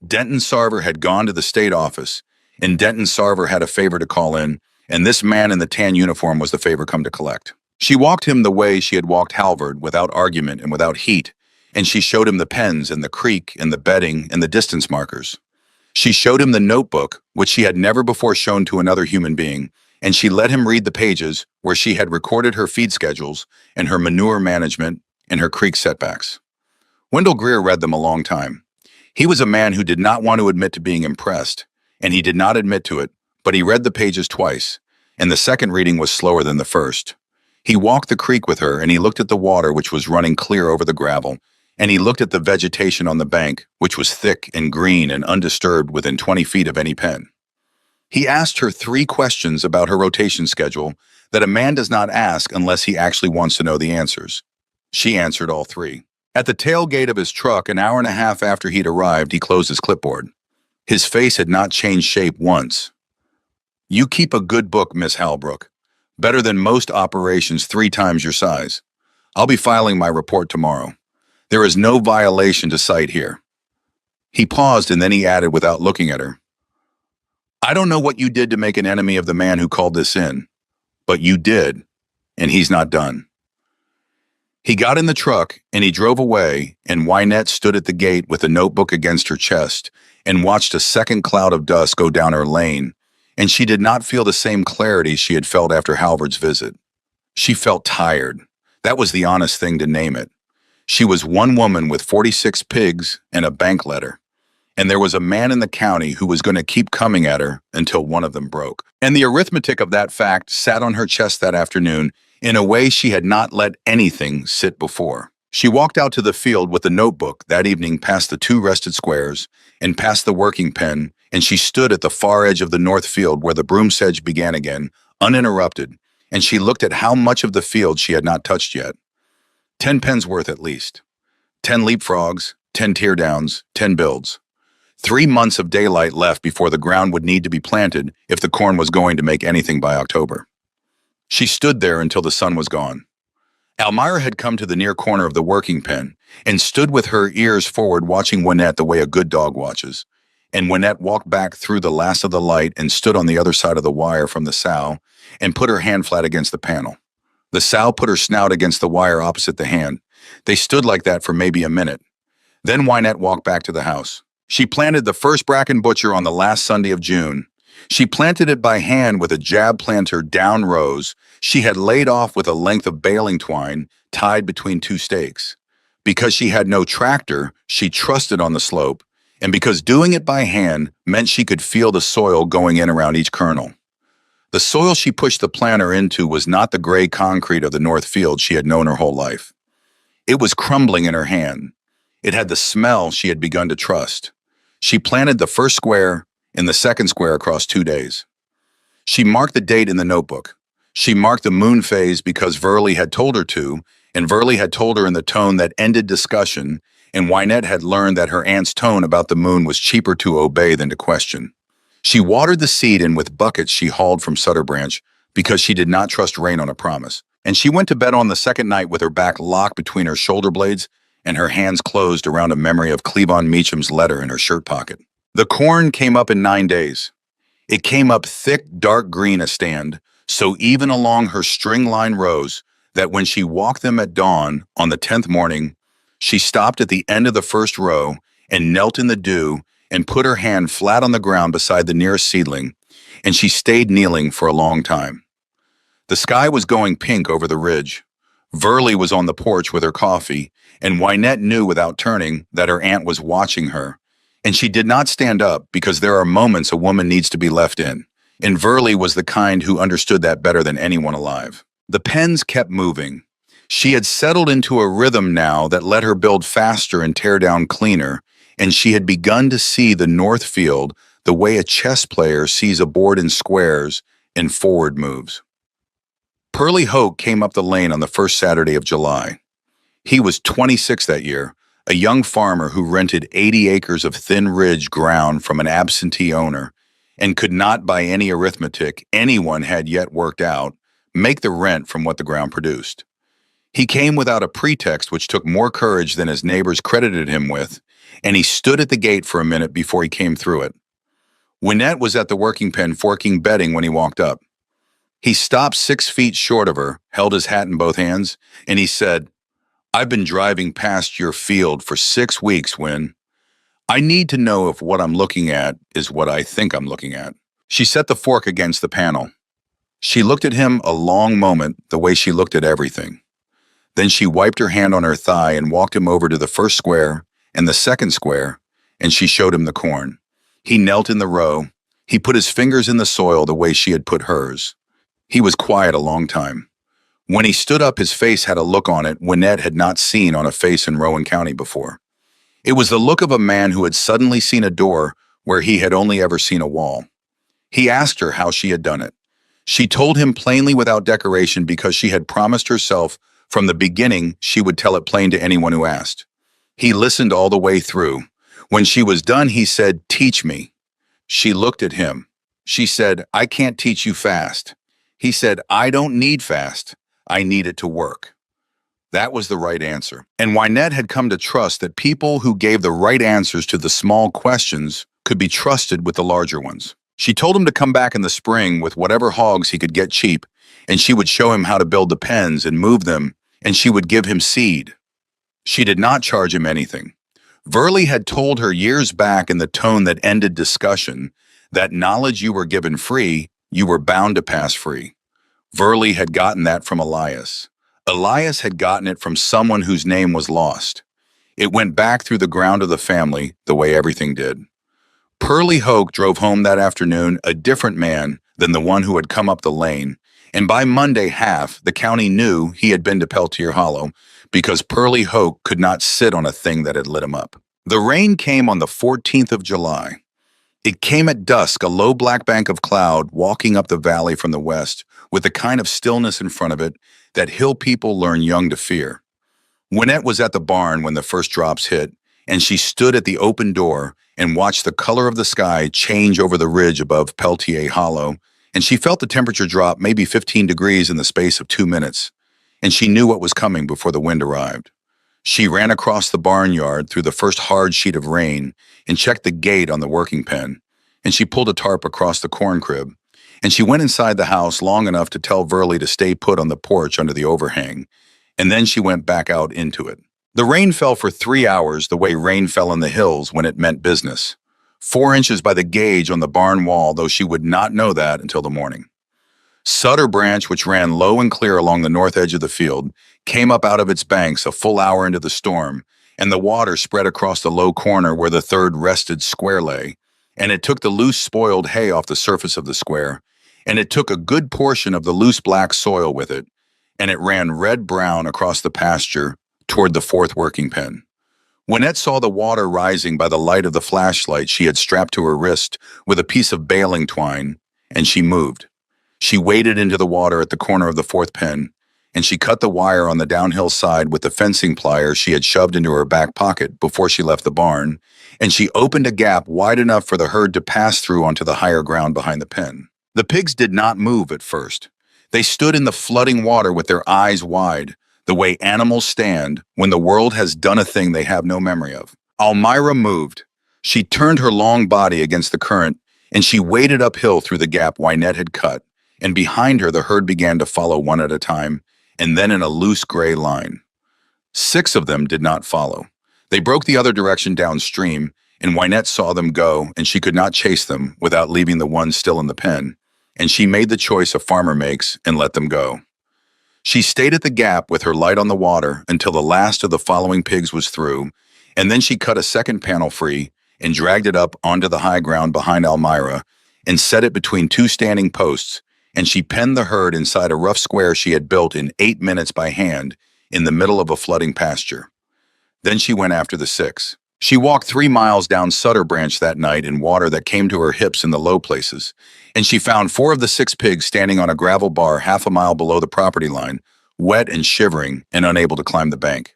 Denton Sarver had gone to the state office, and Denton Sarver had a favor to call in, and this man in the tan uniform was the favor come to collect. She walked him the way she had walked Halvard, without argument and without heat, and she showed him the pens and the creek and the bedding and the distance markers. She showed him the notebook, which she had never before shown to another human being, and she let him read the pages where she had recorded her feed schedules and her manure management and her creek setbacks. Wendell Greer read them a long time. He was a man who did not want to admit to being impressed, and he did not admit to it, but he read the pages twice, and the second reading was slower than the first. He walked the creek with her, and he looked at the water, which was running clear over the gravel, and he looked at the vegetation on the bank, which was thick and green and undisturbed within 20 feet of any pen. He asked her 3 questions about her rotation schedule that a man does not ask unless he actually wants to know the answers. She answered all 3. At the tailgate of his truck, an hour and a half after he'd arrived, he closed his clipboard. His face had not changed shape once. You keep a good book, Miss Halbrook. Better than most operations 3 times your size. I'll be filing my report tomorrow. There is no violation to cite here. He paused and then he added without looking at her. I don't know what you did to make an enemy of the man who called this in, but you did, and he's not done. He got in the truck and he drove away, and Wynette stood at the gate with the notebook against her chest and watched a second cloud of dust go down her lane, and she did not feel the same clarity she had felt after Halvard's visit. She felt tired. That was the honest thing to name it. She was one woman with 46 pigs and a bank letter, and there was a man in the county who was going to keep coming at her until one of them broke. And the arithmetic of that fact sat on her chest that afternoon in a way she had not let anything sit before. She walked out to the field with the notebook that evening past the 2 rested squares and past the working pen, and she stood at the far edge of the north field where the broom sedge began again, uninterrupted, and she looked at how much of the field she had not touched yet. 10 pens worth at least. 10 leapfrogs, 10 teardowns, 10 builds. 3 months of daylight left before the ground would need to be planted if the corn was going to make anything by October. She stood there until the sun was gone. Elmira had come to the near corner of the working pen and stood with her ears forward watching Wynette the way a good dog watches. And Wynette walked back through the last of the light and stood on the other side of the wire from the sow and put her hand flat against the panel. The sow put her snout against the wire opposite the hand. They stood like that for maybe a minute. Then Wynette walked back to the house. She planted the first bracken butcher on the last Sunday of June. She planted it by hand with a jab planter down rows she had laid off with a length of baling twine tied between 2 stakes. Because she had no tractor, she trusted on the slope, and because doing it by hand meant she could feel the soil going in around each kernel. The soil she pushed the planter into was not the gray concrete of the north field she had known her whole life. It was crumbling in her hand. It had the smell she had begun to trust. She planted the first square and the second square across 2 days. She marked the date in the notebook. She marked the moon phase because Verley had told her to, and Verley had told her in the tone that ended discussion, and Wynette had learned that her aunt's tone about the moon was cheaper to obey than to question. She watered the seed in with buckets she hauled from Sutter Branch because she did not trust rain on a promise, and she went to bed on the second night with her back locked between her shoulder blades and her hands closed around a memory of Cleavon Meacham's letter in her shirt pocket. The corn came up in 9 days. It came up thick, dark green a stand, so even along her string-line rows that when she walked them at dawn on the 10th morning, she stopped at the end of the first row and knelt in the dew and put her hand flat on the ground beside the nearest seedling, and she stayed kneeling for a long time. The sky was going pink over the ridge. Verley was on the porch with her coffee, and Wynette knew without turning that her aunt was watching her, and she did not stand up because there are moments a woman needs to be left in, and Verley was the kind who understood that better than anyone alive. The pens kept moving. She had settled into a rhythm now that let her build faster and tear down cleaner, and she had begun to see the north field the way a chess player sees a board in squares and forward moves. Pearlie Hoke came up the lane on the first Saturday of July. He was 26 that year, a young farmer who rented 80 acres of thin ridge ground from an absentee owner and could not, by any arithmetic anyone had yet worked out, make the rent from what the ground produced. He came without a pretext which took more courage than his neighbors credited him with, and he stood at the gate for a minute before he came through it. Wynette was at the working pen forking bedding when he walked up. He stopped 6 feet short of her, held his hat in both hands, and he said, "I've been driving past your field for 6 weeks, Wyn. I need to know if what I'm looking at is what I think I'm looking at." She set the fork against the panel. She looked at him a long moment the way she looked at everything. Then she wiped her hand on her thigh and walked him over to the first square and the second square, and she showed him the corn. He knelt in the row. He put his fingers in the soil the way she had put hers. He was quiet a long time. When he stood up, his face had a look on it Wynette had not seen on a face in Rowan County before. It was the look of a man who had suddenly seen a door where he had only ever seen a wall. He asked her how she had done it. She told him plainly without decoration because she had promised herself from the beginning she would tell it plain to anyone who asked. He listened all the way through. When she was done, he said, "Teach me." She looked at him. She said, "I can't teach you fast." He said, "I don't need fast. I need it to work." That was the right answer. And Wynette had come to trust that people who gave the right answers to the small questions could be trusted with the larger ones. She told him to come back in the spring with whatever hogs he could get cheap, and she would show him how to build the pens and move them, and she would give him seed. She did not charge him anything. Verley had told her years back in the tone that ended discussion that knowledge you were given free, you were bound to pass free. Verley had gotten that from Elias. Elias had gotten it from someone whose name was lost. It went back through the ground of the family the way everything did. Pearlie Hoke drove home that afternoon a different man than the one who had come up the lane, and by Monday half, the county knew he had been to Peltier Hollow because Pearlie Hoke could not sit on a thing that had lit him up. The rain came on the 14th of July. It came at dusk, a low black bank of cloud walking up the valley from the west, with the kind of stillness in front of it that hill people learn young to fear. Wynette was at the barn when the first drops hit, and she stood at the open door and watched the color of the sky change over the ridge above Peltier Hollow, and she felt the temperature drop maybe 15 degrees in the space of 2 minutes, and she knew what was coming before the wind arrived. She ran across the barnyard through the first hard sheet of rain and checked the gate on the working pen, and she pulled a tarp across the corn crib, and she went inside the house long enough to tell Verley to stay put on the porch under the overhang, and then she went back out into it. The rain fell for 3 hours the way rain fell in the hills when it meant business. 4 inches by the gauge on the barn wall, though she would not know that until the morning. Sutter Branch, which ran low and clear along the north edge of the field, came up out of its banks a full hour into the storm, and the water spread across the low corner where the third rested square lay, and it took the loose spoiled hay off the surface of the square, and it took a good portion of the loose black soil with it, and it ran red-brown across the pasture toward the fourth working pen. Wynette saw the water rising by the light of the flashlight she had strapped to her wrist with a piece of baling twine, and she moved. She waded into the water at the corner of the fourth pen, and she cut the wire on the downhill side with the fencing pliers she had shoved into her back pocket before she left the barn, and she opened a gap wide enough for the herd to pass through onto the higher ground behind the pen. The pigs did not move at first. They stood in the flooding water with their eyes wide, the way animals stand when the world has done a thing they have no memory of. Almira moved. She turned her long body against the current, and she waded uphill through the gap Wynette had cut, and behind her the herd began to follow one at a time, and then in a loose gray line. 6 of them did not follow. They broke the other direction downstream, and Wynette saw them go, and she could not chase them without leaving the ones still in the pen, and she made the choice a farmer makes and let them go. She stayed at the gap with her light on the water until the last of the following pigs was through, and then she cut a second panel free and dragged it up onto the high ground behind Almira and set it between 2 standing posts, and she penned the herd inside a rough square she had built in 8 minutes by hand in the middle of a flooding pasture. Then she went after the 6. She walked 3 miles down Sutter Branch that night in water that came to her hips in the low places, and she found 4 of the 6 pigs standing on a gravel bar half a mile below the property line, wet and shivering and unable to climb the bank.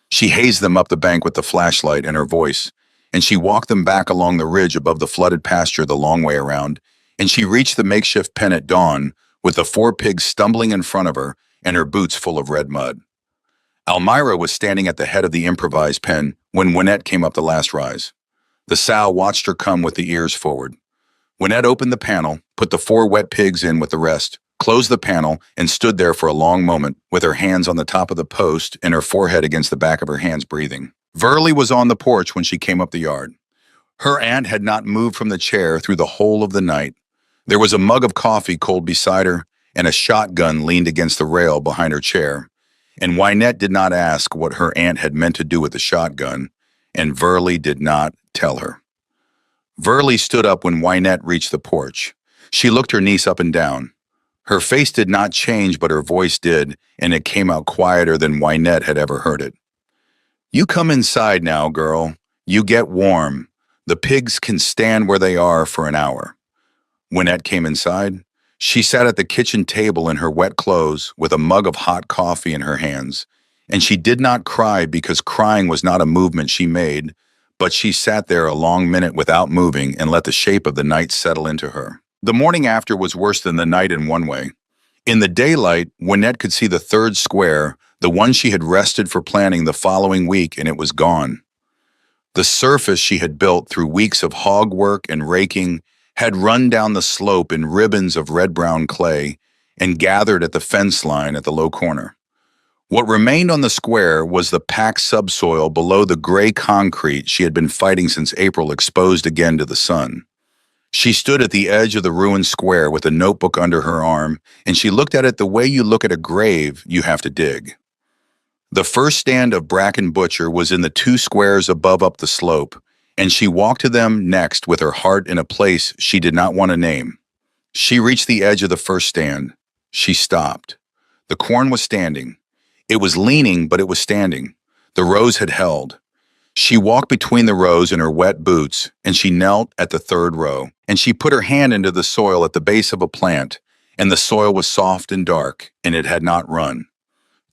She hazed them up the bank with the flashlight and her voice, and she walked them back along the ridge above the flooded pasture the long way around, and she reached the makeshift pen at dawn with the 4 pigs stumbling in front of her and her boots full of red mud. Almira was standing at the head of the improvised pen when Wynette came up the last rise. The sow watched her come with the ears forward. Wynette opened the panel, put the 4 wet pigs in with the rest, closed the panel, and stood there for a long moment with her hands on the top of the post and her forehead against the back of her hands breathing. Verley was on the porch when she came up the yard. Her aunt had not moved from the chair through the whole of the night. There was a mug of coffee cold beside her, and a shotgun leaned against the rail behind her chair. And Wynette did not ask what her aunt had meant to do with the shotgun, and Verley did not tell her. Verley stood up when Wynette reached the porch. She looked her niece up and down. Her face did not change, but her voice did, and it came out quieter than Wynette had ever heard it. "You come inside now, girl. You get warm. The pigs can stand where they are for an hour." Wynette came inside. She sat at the kitchen table in her wet clothes with a mug of hot coffee in her hands, and she did not cry because crying was not a movement she made, but she sat there a long minute without moving and let the shape of the night settle into her. The morning after was worse than the night in one way. In the daylight, Wynette could see the third square, the one she had rested for planning the following week, and it was gone. The surface she had built through weeks of hog work and raking had run down the slope in ribbons of red-brown clay and gathered at the fence line at the low corner. What remained on the square was the packed subsoil below the gray concrete she had been fighting since April, exposed again to the sun. She stood at the edge of the ruined square with a notebook under her arm, and she looked at it the way you look at a grave you have to dig. The first stand of Bracken Butcher was in the 2 squares above up the slope, and she walked to them next with her heart in a place she did not want to name. She reached the edge of the first stand. She stopped. The corn was standing. It was leaning, but it was standing. The rows had held. She walked between the rows in her wet boots, and she knelt at the third row, and she put her hand into the soil at the base of a plant, and the soil was soft and dark, and it had not run.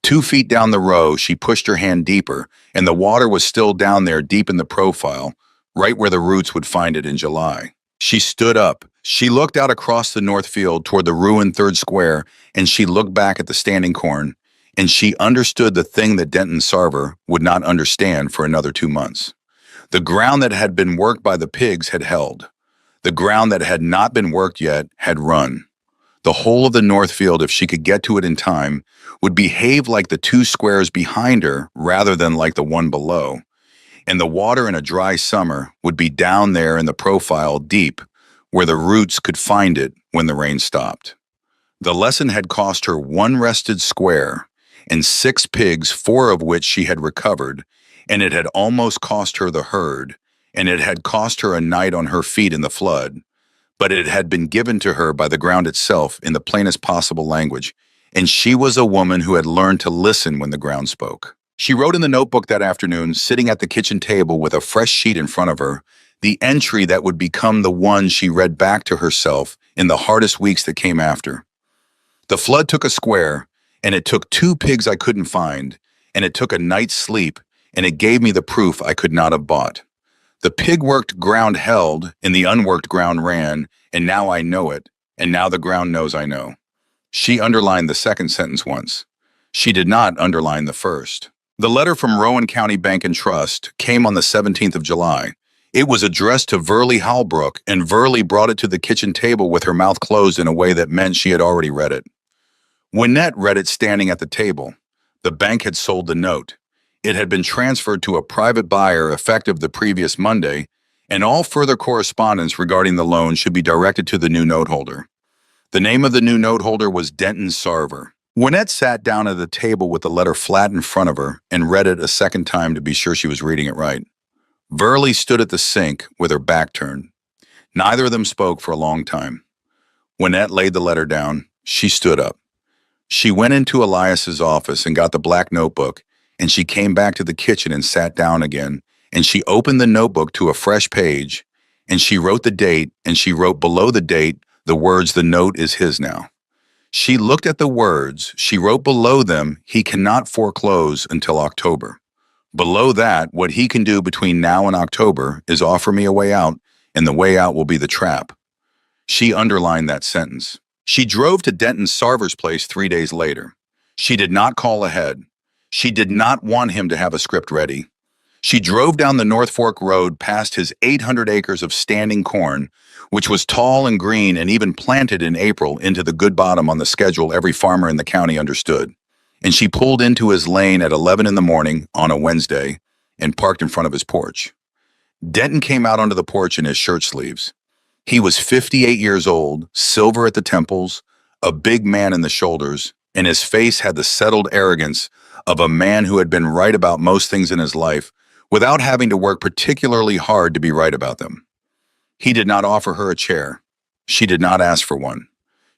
2 feet down the row, she pushed her hand deeper, and the water was still down there deep in the profile, right where the roots would find it in July. She stood up. She looked out across the north field toward the ruined third square, and she looked back at the standing corn, and she understood the thing that Denton Sarver would not understand for another 2 months. The ground that had been worked by the pigs had held. The ground that had not been worked yet had run. The whole of the north field, if she could get to it in time, would behave like the 2 squares behind her rather than like the one below. And the water in a dry summer would be down there in the profile deep, where the roots could find it when the rain stopped. The lesson had cost her 1 rested square and 6 pigs, 4 of which she had recovered, and it had almost cost her the herd, and it had cost her a night on her feet in the flood. But it had been given to her by the ground itself in the plainest possible language, and she was a woman who had learned to listen when the ground spoke. She wrote in the notebook that afternoon, sitting at the kitchen table with a fresh sheet in front of her, the entry that would become the one she read back to herself in the hardest weeks that came after. The flood took a square, and it took 2 pigs I couldn't find, and it took a night's sleep, and it gave me the proof I could not have bought. The pig-worked ground held, and the unworked ground ran, and now I know it, and now the ground knows I know. She underlined the second sentence once. She did not underline the first. The letter from Rowan County Bank and Trust came on the 17th of July. It was addressed to Verley Halbrook, and Verley brought it to the kitchen table with her mouth closed in a way that meant she had already read it. Wynette read it standing at the table. The bank had sold the note. It had been transferred to a private buyer effective the previous Monday, and all further correspondence regarding the loan should be directed to the new note holder. The name of the new note holder was Denton Sarver. Wynette sat down at the table with the letter flat in front of her and read it a second time to be sure she was reading it right. Verley stood at the sink with her back turned. Neither of them spoke for a long time. Wynette laid the letter down. She stood up. She went into Elias's office and got the black notebook, and she came back to the kitchen and sat down again, and she opened the notebook to a fresh page, and she wrote the date, and she wrote below the date the words, "The note is his now." She looked at the words. She wrote below them, "He cannot foreclose until October." Below that, what he can do between now and October is offer me a way out, and the way out will be the trap. She underlined that sentence. She drove to Denton Sarver's place 3 days later. She did not call ahead. She did not want him to have a script ready. She drove down the North Fork Road past his 800 acres of standing corn, which was tall and green and even planted in April into the good bottom on the schedule every farmer in the county understood. And she pulled into his lane at 11 in the morning on a Wednesday and parked in front of his porch. Denton came out onto the porch in his shirt sleeves. He was 58 years old, silver at the temples, a big man in the shoulders, and his face had the settled arrogance of a man who had been right about most things in his life without having to work particularly hard to be right about them. He did not offer her a chair. She did not ask for one.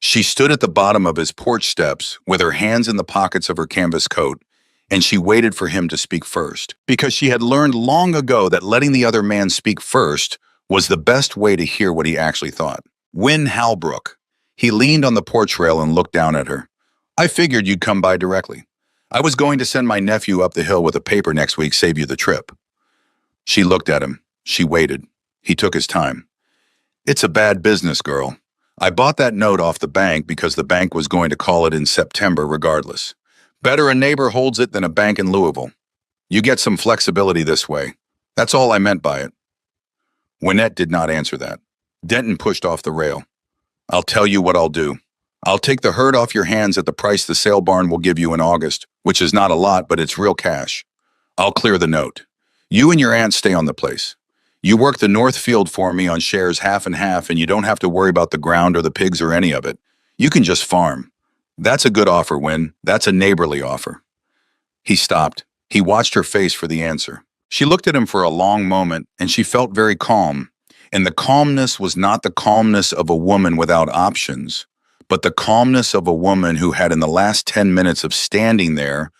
She stood at the bottom of his porch steps with her hands in the pockets of her canvas coat, and she waited for him to speak first, because she had learned long ago that letting the other man speak first was the best way to hear what he actually thought. Wyn Halbrook. He leaned on the porch rail and looked down at her. "I figured you'd come by directly. I was going to send my nephew up the hill with a paper next week, save you the trip." She looked at him. She waited. He took his time. "It's a bad business, girl. I bought that note off the bank because the bank was going to call it in September regardless. Better a neighbor holds it than a bank in Louisville. You get some flexibility this way. That's all I meant by it." Wynette did not answer that. Denton pushed off the rail. "I'll tell you what I'll do. I'll take the herd off your hands at the price the sale barn will give you in August, which is not a lot, but it's real cash. I'll clear the note. You and your aunt stay on the place. You work the north field for me on shares half and half, and you don't have to worry about the ground or the pigs or any of it. You can just farm. That's a good offer, Wyn. That's a neighborly offer." He stopped. He watched her face for the answer. She looked at him for a long moment, and she felt very calm. And the calmness was not the calmness of a woman without options, but the calmness of a woman who had, in the last 10 minutes of standing there,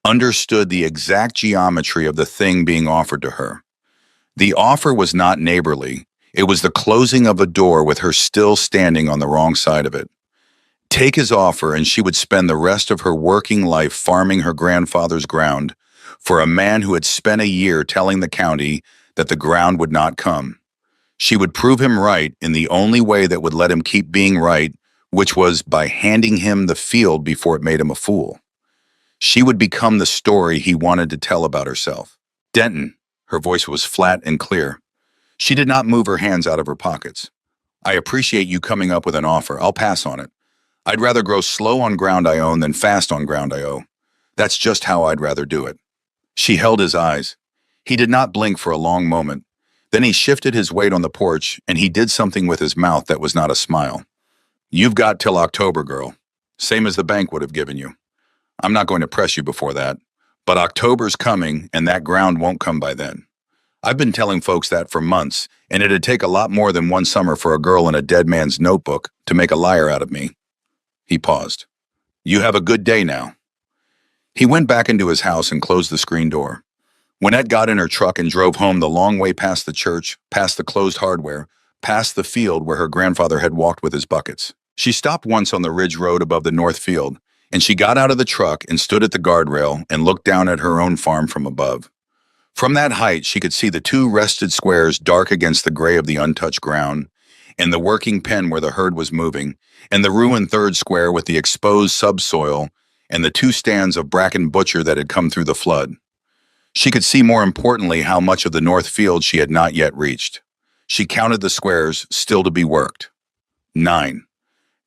understood the exact geometry of the thing being offered to her. The offer was not neighborly. It was the closing of a door with her still standing on the wrong side of it. Take his offer, and she would spend the rest of her working life farming her grandfather's ground for a man who had spent a year telling the county that the ground would not come. She would prove him right in the only way that would let him keep being right, which was by handing him the field before it made him a fool. She would become the story he wanted to tell about herself. Denton, her voice was flat and clear. She did not move her hands out of her pockets. I appreciate you coming up with an offer. I'll pass on it. I'd rather grow slow on ground I own than fast on ground I owe. That's just how I'd rather do it. She held his eyes. He did not blink for a long moment. Then he shifted his weight on the porch, and he did something with his mouth that was not a smile. You've got till October, girl. Same as the bank would have given you. I'm not going to press you before that. But October's coming, and that ground won't come by then. I've been telling folks that for months, and it'd take a lot more than one summer for a girl in a dead man's notebook to make a liar out of me. He paused. You have a good day now. He went back into his house and closed the screen door. Wynette got in her truck and drove home the long way past the church, past the closed hardware, past the field where her grandfather had walked with his buckets. She stopped once on the ridge road above the north field, and she got out of the truck and stood at the guardrail and looked down at her own farm from above. From that height, she could see the two rested squares dark against the gray of the untouched ground, and the working pen where the herd was moving, and the ruined third square with the exposed subsoil, and the two stands of bracken butcher that had come through the flood. She could see, more importantly, how much of the north field she had not yet reached. She counted the squares still to be worked. 9.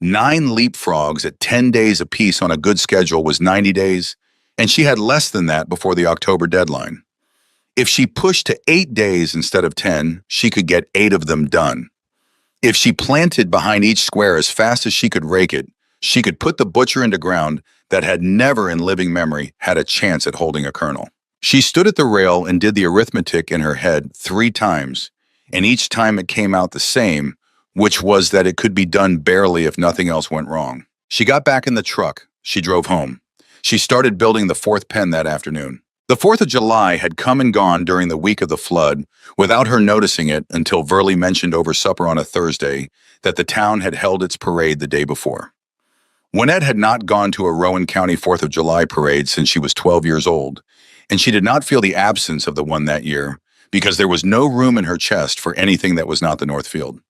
9 leapfrogs at 10 days apiece on a good schedule was 90 days, and she had less than that before the October deadline. If she pushed to 8 days instead of 10, she could get 8 of them done. If she planted behind each square as fast as she could rake it, she could put the butcher into ground that had never in living memory had a chance at holding a kernel. She stood at the rail and did the arithmetic in her head 3 times, and each time it came out the same, which was that it could be done barely if nothing else went wrong. She got back in the truck. She drove home. She started building the 4th pen that afternoon. The 4th of July had come and gone during the week of the flood without her noticing it until Verley mentioned over supper on a Thursday that the town had held its parade the day before. Wynette had not gone to a Rowan County 4th of July parade since she was 12 years old, and she did not feel the absence of the one that year because there was no room in her chest for anything that was not the North Field.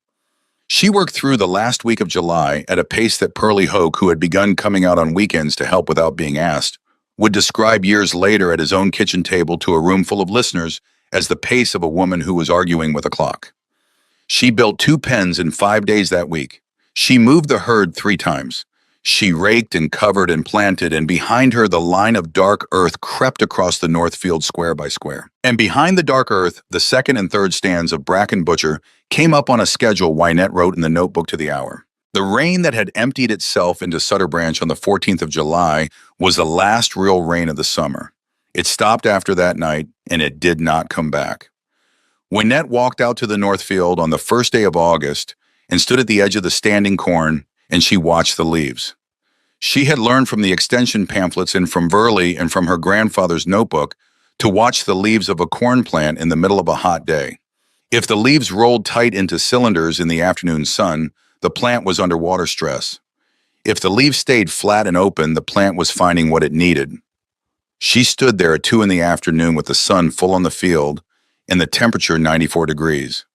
She worked through the last week of July at a pace that Pearlie Hoke, who had begun coming out on weekends to help without being asked, would describe years later at his own kitchen table to a room full of listeners as the pace of a woman who was arguing with a clock. She built 2 pens in 5 days that week. She moved the herd 3 times. She raked and covered and planted, and behind her the line of dark earth crept across the north field square by square. And behind the dark earth, the 2nd and 3rd stands of bracken butcher came up on a schedule Wynette wrote in the notebook to the hour. The rain that had emptied itself into Sutter Branch on the 14th of July was the last real rain of the summer. It stopped after that night, and it did not come back. Wynette walked out to the north field on the first day of August and stood at the edge of the standing corn, and she watched the leaves. She had learned from the extension pamphlets and from Verley and from her grandfather's notebook to watch the leaves of a corn plant in the middle of a hot day. If the leaves rolled tight into cylinders in the afternoon sun, the plant was under water stress. If the leaves stayed flat and open, the plant was finding what it needed. She stood there at 2 in the afternoon with the sun full on the field and the temperature 94 degrees.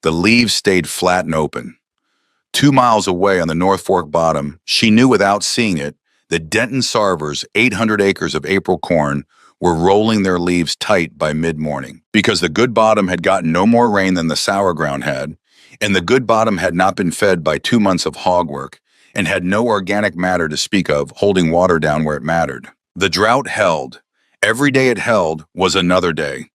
The leaves stayed flat and open. 2 miles away on the North Fork bottom, she knew without seeing it that Denton Sarver's 800 acres of April corn were rolling their leaves tight by mid-morning because the good bottom had gotten no more rain than the sour ground had, and the good bottom had not been fed by 2 months of hog work and had no organic matter to speak of holding water down where it mattered. The drought held. Every day it held was another day.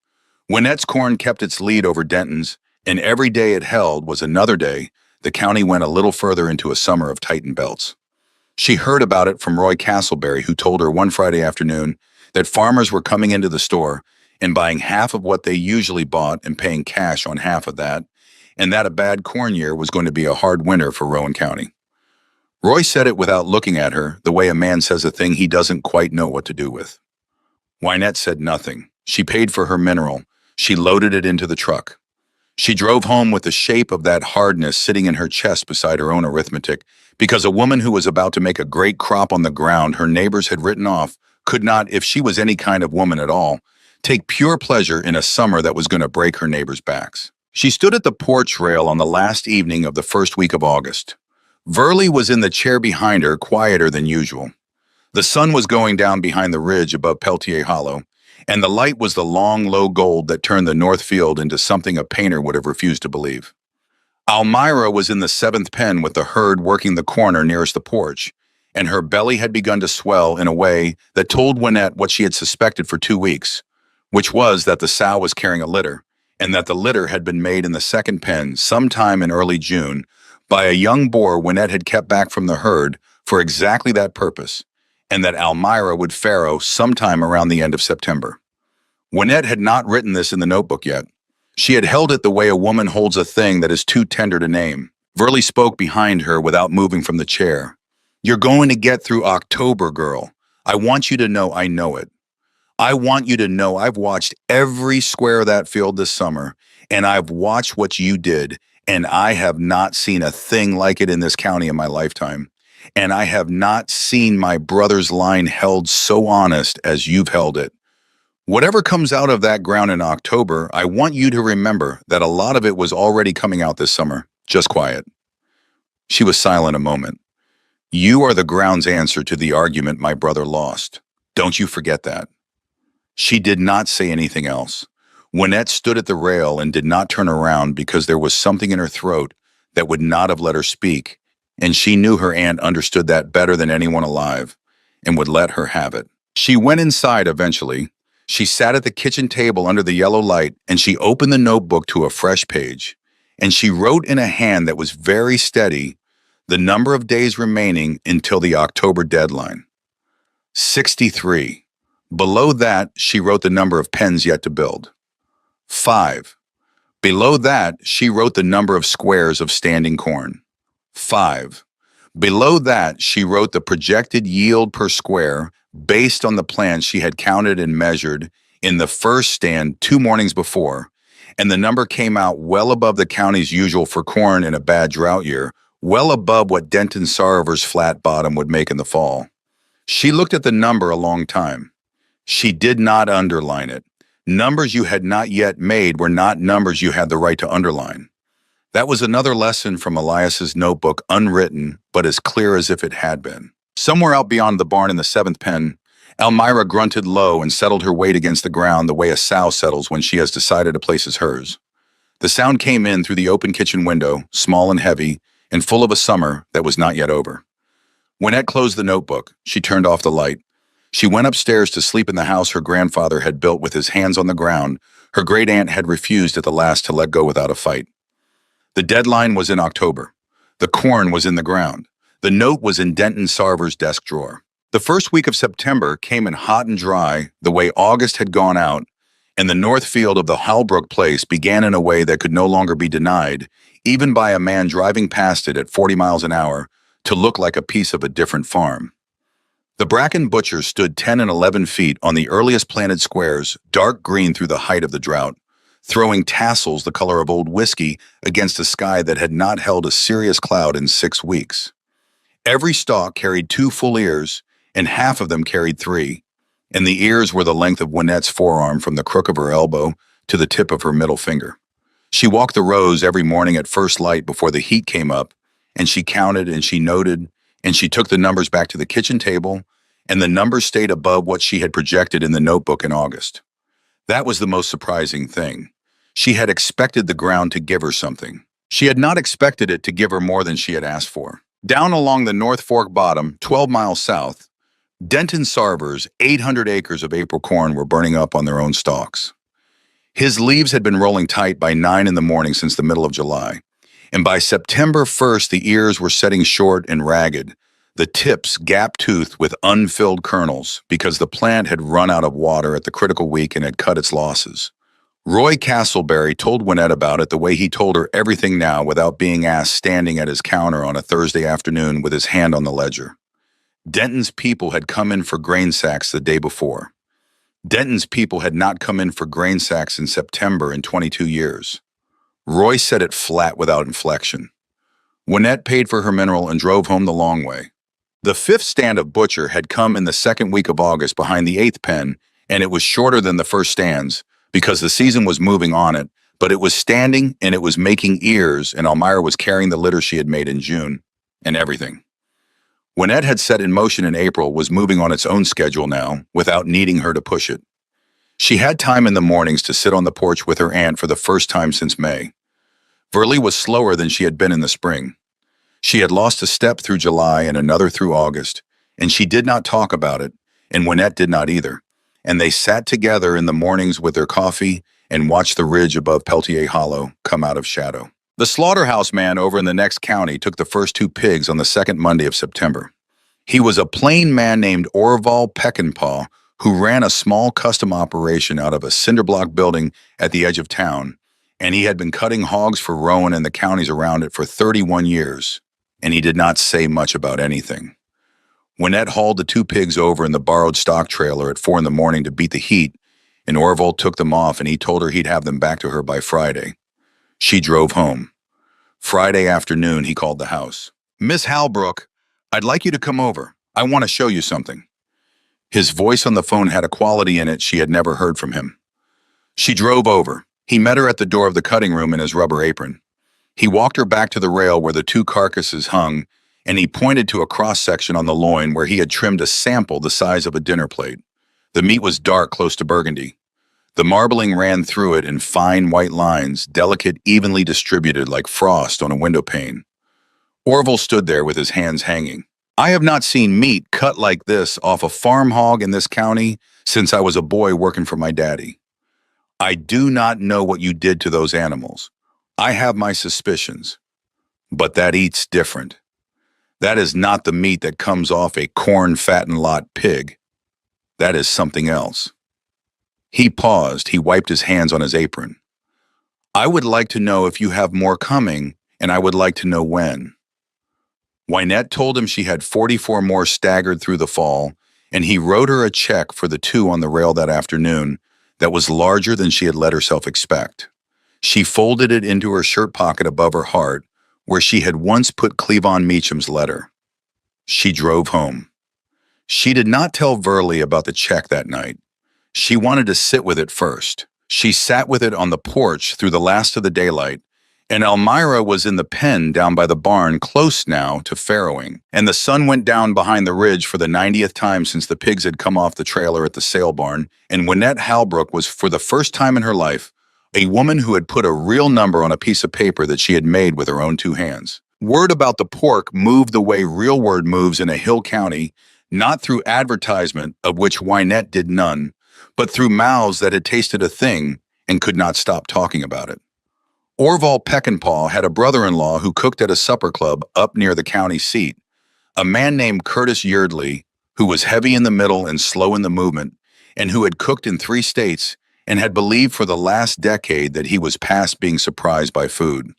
Wynette's corn kept its lead over Denton's, and every day it held was another day the county went a little further into a summer of tightened belts. She heard about it from Roy Castleberry, who told her one Friday afternoon that farmers were coming into the store and buying half of what they usually bought and paying cash on half of that, and that a bad corn year was going to be a hard winter for Rowan County. Roy said it without looking at her, the way a man says a thing he doesn't quite know what to do with. Wynette said nothing. She paid for her mineral. She loaded it into the truck. She drove home with the shape of that hardness sitting in her chest beside her own arithmetic, because a woman who was about to make a great crop on the ground her neighbors had written off could not, if she was any kind of woman at all, take pure pleasure in a summer that was going to break her neighbors' backs. She stood at the porch rail on the last evening of the first week of August. Verley was in the chair behind her, quieter than usual. The sun was going down behind the ridge above Peltier Hollow, and the light was the long, low gold that turned the north field into something a painter would have refused to believe. Almira was in the seventh pen with the herd working the corner nearest the porch, and her belly had begun to swell in a way that told Wynette what she had suspected for 2 weeks, which was that the sow was carrying a litter, and that the litter had been made in the second pen sometime in early June by a young boar Wynette had kept back from the herd for exactly that purpose, and that Almira would farrow sometime around the end of September. Wynette had not written this in the notebook yet. She had held it the way a woman holds a thing that is too tender to name. Verley spoke behind her without moving from the chair. "You're going to get through October, girl. I want you to know I know it. I want you to know I've watched every square of that field this summer, and I've watched what you did, and I have not seen a thing like it in this county in my lifetime. And I have not seen my brother's line held so honest as you've held it. Whatever comes out of that ground in October, I want you to remember that a lot of it was already coming out this summer. Just quiet." She was silent a moment. "You are the ground's answer to the argument my brother lost. Don't you forget that." She did not say anything else. Wynette stood at the rail and did not turn around because there was something in her throat that would not have let her speak, and she knew her aunt understood that better than anyone alive and would let her have it. She went inside eventually. She sat at the kitchen table under the yellow light, and she opened the notebook to a fresh page, and she wrote in a hand that was very steady the number of days remaining until the October deadline. 63. Below that, she wrote the number of pens yet to build. 5. Below that, she wrote the number of squares of standing corn. 5. Below that, she wrote the projected yield per square based on the plants she had counted and measured in the first stand 2 mornings before, and the number came out well above the county's usual for corn in a bad drought year, well above what Denton Sarver's flat bottom would make in the fall. She looked at the number a long time. She did not underline it. Numbers you had not yet made were not numbers you had the right to underline. That was another lesson from Elias's notebook, unwritten, but as clear as if it had been. Somewhere out beyond the barn in the seventh pen, Almira grunted low and settled her weight against the ground the way a sow settles when she has decided a place is hers. The sound came in through the open kitchen window, small and heavy, and full of a summer that was not yet over. Wynette closed the notebook. She turned off the light. She went upstairs to sleep in the house her grandfather had built with his hands on the ground. Her great aunt had refused at the last to let go without a fight. The deadline was in October. The corn was in the ground. The note was in Denton Sarver's desk drawer. The first week of September came in hot and dry, the way August had gone out, and the north field of the Halbrook place began in a way that could no longer be denied, even by a man driving past it at 40 miles an hour, to look like a piece of a different farm. The bracken butchers stood 10 and 11 feet on the earliest planted squares, dark green through the height of the drought, throwing tassels the color of old whiskey against a sky that had not held a serious cloud in 6 weeks. Every stalk carried 2 full ears, and half of them carried 3, and the ears were the length of Wynette's forearm from the crook of her elbow to the tip of her middle finger. She walked the rows every morning at first light before the heat came up, and she counted and she noted, and she took the numbers back to the kitchen table, and the numbers stayed above what she had projected in the notebook in August. That was the most surprising thing. She had expected the ground to give her something. She had not expected it to give her more than she had asked for. Down along the North Fork bottom, 12 miles south, Denton Sarver's 800 acres of April corn were burning up on their own stalks. His leaves had been rolling tight by 9 in the morning since the middle of July, and by September 1st the ears were setting short and ragged, the tips gap-toothed with unfilled kernels because the plant had run out of water at the critical week and had cut its losses. Roy Castleberry told Wynette about it the way he told her everything now without being asked, standing at his counter on a Thursday afternoon with his hand on the ledger. Denton's people had come in for grain sacks the day before. Denton's people had not come in for grain sacks in September in 22 years. Roy said it flat without inflection. Wynette paid for her mineral and drove home the long way. The fifth stand of butcher had come in the second week of August behind the eighth pen, and it was shorter than the first stands because the season was moving on it, but it was standing and it was making ears, and Elmira was carrying the litter she had made in June, and everything. Wynette had set in motion in April was moving on its own schedule now, without needing her to push it. She had time in the mornings to sit on the porch with her aunt for the first time since May. Verley was slower than she had been in the spring. She had lost a step through July and another through August, and she did not talk about it, and Wynette did not either, and they sat together in the mornings with their coffee and watched the ridge above Peltier Hollow come out of shadow. The slaughterhouse man over in the next county took the first 2 pigs on the second Monday of September. He was a plain man named Orval Peckinpah who ran a small custom operation out of a cinderblock building at the edge of town, and he had been cutting hogs for Rowan and the counties around it for 31 years, and he did not say much about anything. Wynette hauled the 2 pigs over in the borrowed stock trailer at 4 in the morning to beat the heat, and Orval took them off and he told her he'd have them back to her by Friday. She drove home. Friday afternoon, he called the house. "Miss Halbrook, I'd like you to come over. I want to show you something." His voice on the phone had a quality in it she had never heard from him. She drove over. He met her at the door of the cutting room in his rubber apron. He walked her back to the rail where the 2 carcasses hung, and he pointed to a cross-section on the loin where he had trimmed a sample the size of a dinner plate. The meat was dark, close to burgundy. The marbling ran through it in fine white lines, delicate, evenly distributed like frost on a window pane. Orval stood there with his hands hanging. "I have not seen meat cut like this off a farm hog in this county since I was a boy working for my daddy. I do not know what you did to those animals. I have my suspicions. But that eats different. That is not the meat that comes off a corn-fattened lot pig. That is something else." He paused. He wiped his hands on his apron. "I would like to know if you have more coming, and I would like to know when." Wynette told him she had 44 more staggered through the fall, and he wrote her a check for the 2 on the rail that afternoon that was larger than she had let herself expect. She folded it into her shirt pocket above her heart, where she had once put Cleavon Meacham's letter. She drove home. She did not tell Verley about the check that night. She wanted to sit with it first. She sat with it on the porch through the last of the daylight, and Elmira was in the pen down by the barn, close now to farrowing, and the sun went down behind the ridge for the 90th time since the pigs had come off the trailer at the sale barn, and Wynette Halbrook was, for the first time in her life, a woman who had put a real number on a piece of paper that she had made with her own 2 hands. Word about the pork moved the way real word moves in a hill county, not through advertisement, of which Wynette did none, but through mouths that had tasted a thing and could not stop talking about it. Orval Peckinpah had a brother-in-law who cooked at a supper club up near the county seat, a man named Curtis Yeardley, who was heavy in the middle and slow in the movement, and who had cooked in 3 states and had believed for the last decade that he was past being surprised by food.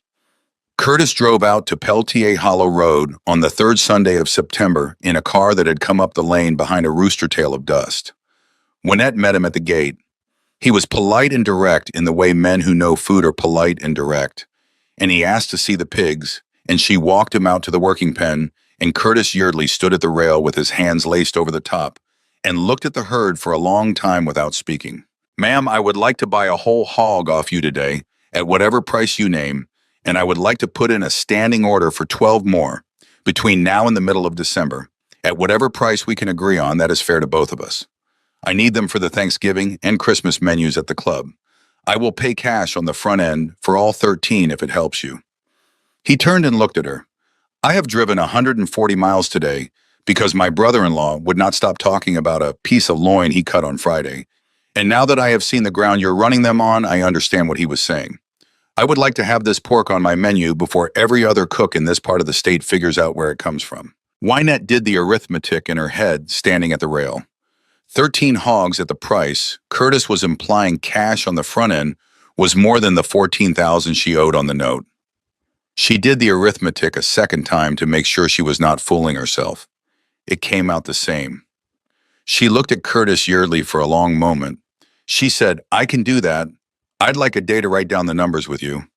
Curtis drove out to Peltier Hollow Road on the 3rd Sunday of September in a car that had come up the lane behind a rooster tail of dust. Wynette met him at the gate. He was polite and direct in the way men who know food are polite and direct, and he asked to see the pigs, and she walked him out to the working pen, and Curtis Yeardley stood at the rail with his hands laced over the top and looked at the herd for a long time without speaking. "Ma'am, I would like to buy a whole hog off you today, at whatever price you name, and I would like to put in a standing order for 12 more, between now and the middle of December, at whatever price we can agree on that is fair to both of us. I need them for the Thanksgiving and Christmas menus at the club. I will pay cash on the front end for all 13 if it helps you." He turned and looked at her. "I have driven 140 miles today because my brother-in-law would not stop talking about a piece of loin he cut on Friday. And now that I have seen the ground you're running them on, I understand what he was saying. I would like to have this pork on my menu before every other cook in this part of the state figures out where it comes from." Wynette did the arithmetic in her head, standing at the rail. 13 hogs at the price Curtis was implying cash on the front end was more than the 14,000 she owed on the note. She did the arithmetic a second time to make sure she was not fooling herself. It came out the same. She looked at Curtis Yeardley for a long moment. She said, "I can do that. I'd like a day to write down the numbers with you."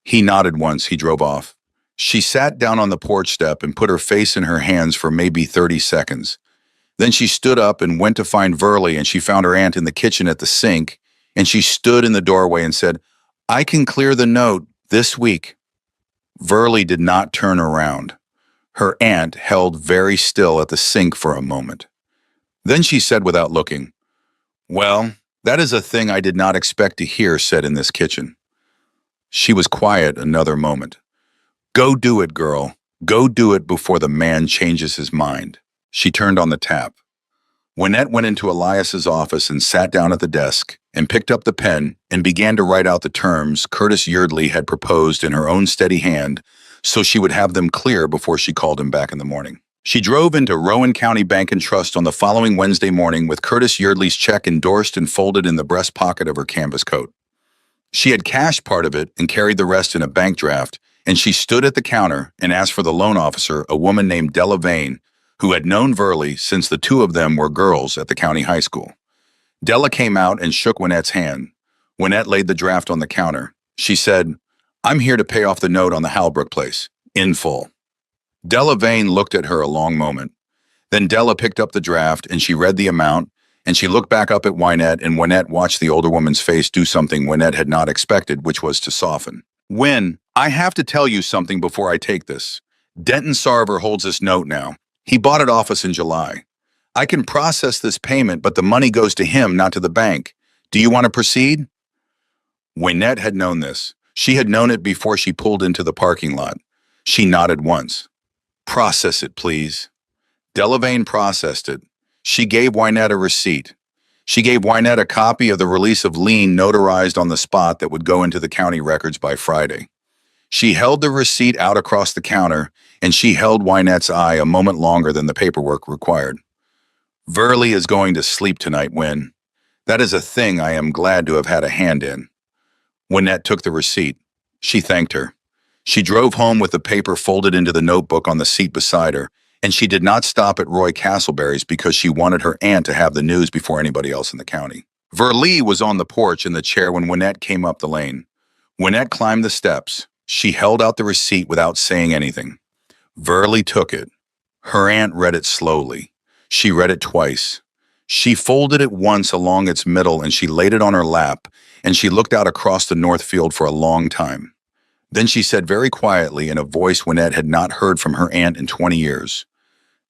He nodded once. He drove off. She sat down on the porch step and put her face in her hands for maybe 30 seconds. Then she stood up and went to find Verley, and she found her aunt in the kitchen at the sink, and she stood in the doorway and said, "I can clear the note this week." Verley did not turn around. Her aunt held very still at the sink for a moment. Then she said without looking, "Well, that is a thing I did not expect to hear said in this kitchen." She was quiet another moment. "Go do it, girl. Go do it before the man changes his mind." She turned on the tap. Wynette went into Elias's office and sat down at the desk and picked up the pen and began to write out the terms Curtis Yeardley had proposed in her own steady hand so she would have them clear before she called him back in the morning. She drove into Rowan County Bank and Trust on the following Wednesday morning with Curtis Yeardley's check endorsed and folded in the breast pocket of her canvas coat. She had cashed part of it and carried the rest in a bank draft, and she stood at the counter and asked for the loan officer, a woman named Della Vane, who had known Verley since the two of them were girls at the county high school. Della came out and shook Wynette's hand. Wynette laid the draft on the counter. She said, "I'm here to pay off the note on the Halbrook place, in full." Della Vane looked at her a long moment. Then Della picked up the draft and she read the amount, and she looked back up at Wynette, and Wynette watched the older woman's face do something Wynette had not expected, which was to soften. "Wyn, I have to tell you something before I take this. Denton Sarver holds this note now. He bought it off us in July. I can process this payment, but the money goes to him, not to the bank. Do you want to proceed?" Wynette had known this. She had known it before she pulled into the parking lot. She nodded once. "Process it, please." Delavane processed it. She gave Wynette a receipt. She gave Wynette a copy of the release of lien notarized on the spot that would go into the county records by Friday. She held the receipt out across the counter, and she held Wynette's eye a moment longer than the paperwork required. "Verley is going to sleep tonight, Wyn. That is a thing I am glad to have had a hand in." Wynette took the receipt. She thanked her. She drove home with the paper folded into the notebook on the seat beside her, and she did not stop at Roy Castleberry's because she wanted her aunt to have the news before anybody else in the county. Verley was on the porch in the chair when Wynette came up the lane. Wynette climbed the steps. She held out the receipt without saying anything. Verley took it. Her aunt read it slowly. She read it twice. She folded it once along its middle and she laid it on her lap, and she looked out across the north field for a long time. Then she said very quietly in a voice Wynette had not heard from her aunt in 20 years,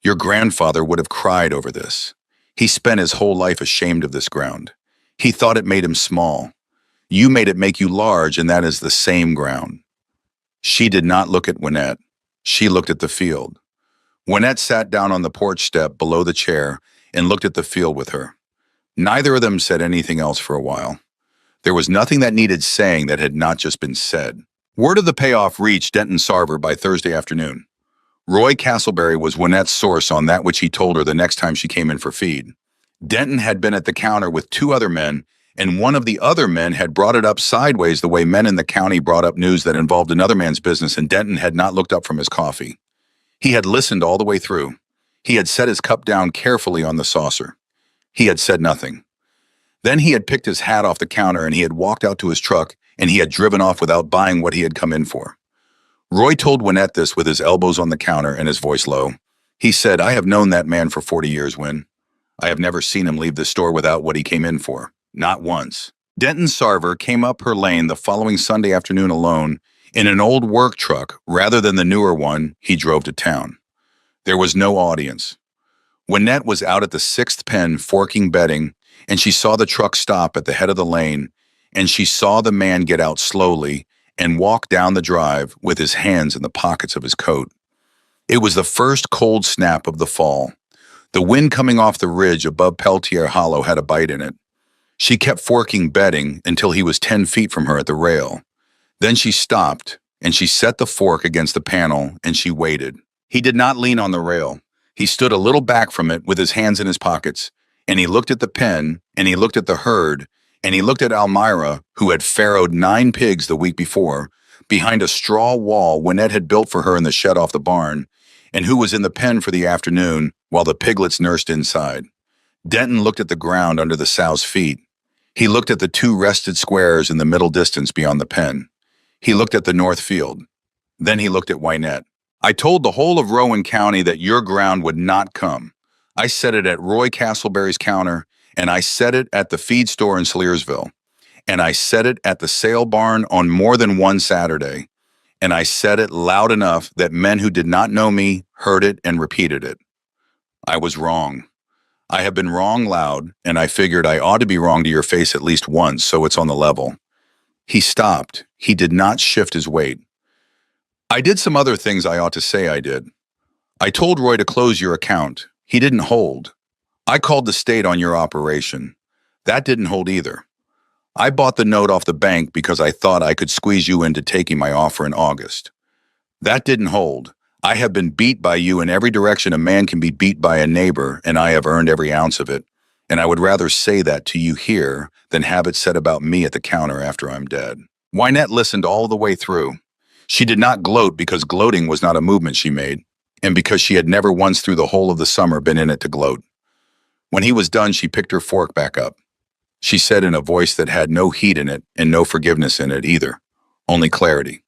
"Your grandfather would have cried over this. He spent his whole life ashamed of this ground. He thought it made him small. You made it make you large, and that is the same ground." She did not look at Wynette. She looked at the field. Wynette sat down on the porch step below the chair and looked at the field with her. Neither of them said anything else for a while. There was nothing that needed saying that had not just been said. Word of the payoff reached Denton Sarver by Thursday afternoon. Roy Castleberry was Wynette's source on that which he told her the next time she came in for feed. Denton had been at the counter with two other men, and one of the other men had brought it up sideways the way men in the county brought up news that involved another man's business, and Denton had not looked up from his coffee. He had listened all the way through. He had set his cup down carefully on the saucer. He had said nothing. Then he had picked his hat off the counter and he had walked out to his truck, and he had driven off without buying what he had come in for. Roy told Wynette this with his elbows on the counter and his voice low. He said, "I have known that man for 40 years, Wyn. I have never seen him leave the store without what he came in for. Not once." Denton Sarver came up her lane the following Sunday afternoon alone in an old work truck rather than the newer one he drove to town. There was no audience. Wynette was out at the sixth pen forking bedding, and she saw the truck stop at the head of the lane, and she saw the man get out slowly and walk down the drive with his hands in the pockets of his coat. It was the first cold snap of the fall. The wind coming off the ridge above Peltier Hollow had a bite in it. She kept forking bedding until he was 10 feet from her at the rail. Then she stopped, and she set the fork against the panel, and she waited. He did not lean on the rail. He stood a little back from it with his hands in his pockets, and he looked at the pen, and he looked at the herd, and he looked at Almira, who had farrowed 9 pigs the week before, behind a straw wall Wynette had built for her in the shed off the barn, and who was in the pen for the afternoon while the piglets nursed inside. Denton looked at the ground under the sow's feet. He looked at the 2 rested squares in the middle distance beyond the pen. He looked at the north field. Then he looked at Wynette. I told the whole of Rowan County that your ground would not come. I said it at Roy Castleberry's counter, and I said it at the feed store in Slearsville, and I said it at the sale barn on more than one Saturday, and I said it loud enough that men who did not know me heard it and repeated it. I was wrong. I have been wrong loud, and I figured I ought to be wrong to your face at least once, so it's on the level. He stopped. He did not shift his weight. I did some other things I ought to say I did. I told Roy to close your account. He didn't hold. I called the state on your operation. That didn't hold either. I bought the note off the bank because I thought I could squeeze you into taking my offer in August. That didn't hold. I have been beat by you in every direction a man can be beat by a neighbor, and I have earned every ounce of it. And I would rather say that to you here than have it said about me at the counter after I'm dead. Wynette listened all the way through. She did not gloat because gloating was not a movement she made, and because she had never once through the whole of the summer been in it to gloat. When he was done, she picked her fork back up. She said in a voice that had no heat in it and no forgiveness in it either, only clarity.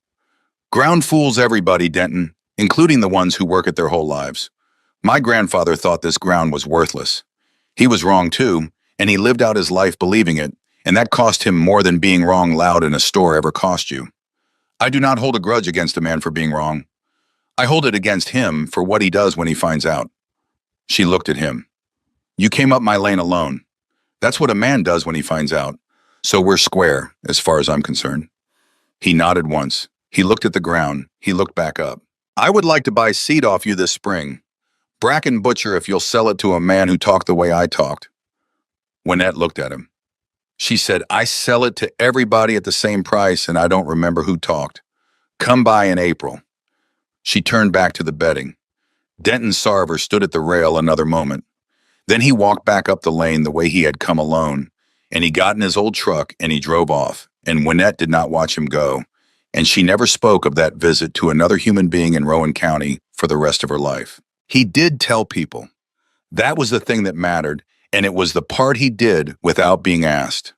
Ground fools everybody, Denton, including the ones who work it their whole lives. My grandfather thought this ground was worthless. He was wrong too, and he lived out his life believing it, and that cost him more than being wrong loud in a store ever cost you. I do not hold a grudge against a man for being wrong. I hold it against him for what he does when he finds out. She looked at him. You came up my lane alone. That's what a man does when he finds out. So we're square, as far as I'm concerned. He nodded once. He looked at the ground. He looked back up. I would like to buy seed off you this spring. Bracken Butcher if you'll sell it to a man who talked the way I talked. Wynette looked at him. She said, I sell it to everybody at the same price, and I don't remember who talked. Come by in April. She turned back to the bedding. Denton Sarver stood at the rail another moment. Then he walked back up the lane the way he had come alone, and he got in his old truck and he drove off, and Wynette did not watch him go, and she never spoke of that visit to another human being in Rowan County for the rest of her life. He did tell people. That was the thing that mattered, and it was the part he did without being asked.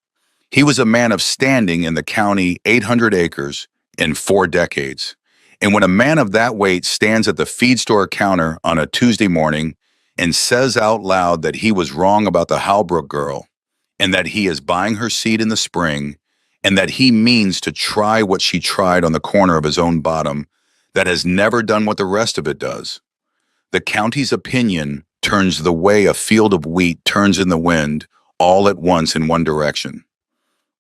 He was a man of standing in the county 800 acres in 4 decades. And when a man of that weight stands at the feed store counter on a Tuesday morning and says out loud that he was wrong about the Halbrook girl, and that he is buying her seed in the spring, and that he means to try what she tried on the corner of his own bottom, that has never done what the rest of it does. The county's opinion turns the way a field of wheat turns in the wind, all at once in one direction.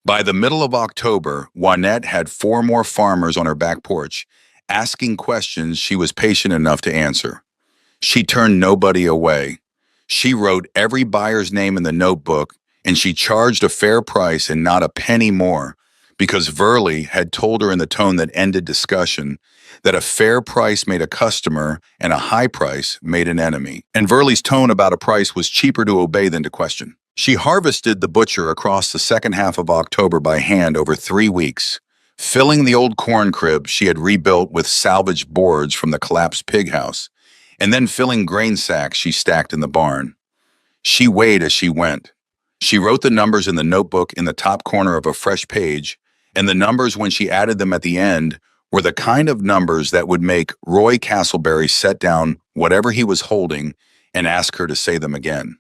By the middle of October, Wynette had 4 more farmers on her back porch, asking questions she was patient enough to answer. She turned nobody away. She wrote every buyer's name in the notebook, and she charged a fair price and not a penny more, because Verley had told her in the tone that ended discussion that a fair price made a customer and a high price made an enemy. And Verley's tone about a price was cheaper to obey than to question. She harvested the butcher across the second half of October by hand over 3 weeks, filling the old corn crib she had rebuilt with salvaged boards from the collapsed pig house, and then filling grain sacks she stacked in the barn. She weighed as she went. She wrote the numbers in the notebook in the top corner of a fresh page, and the numbers when she added them at the end were the kind of numbers that would make Roy Castleberry set down whatever he was holding and ask her to say them again.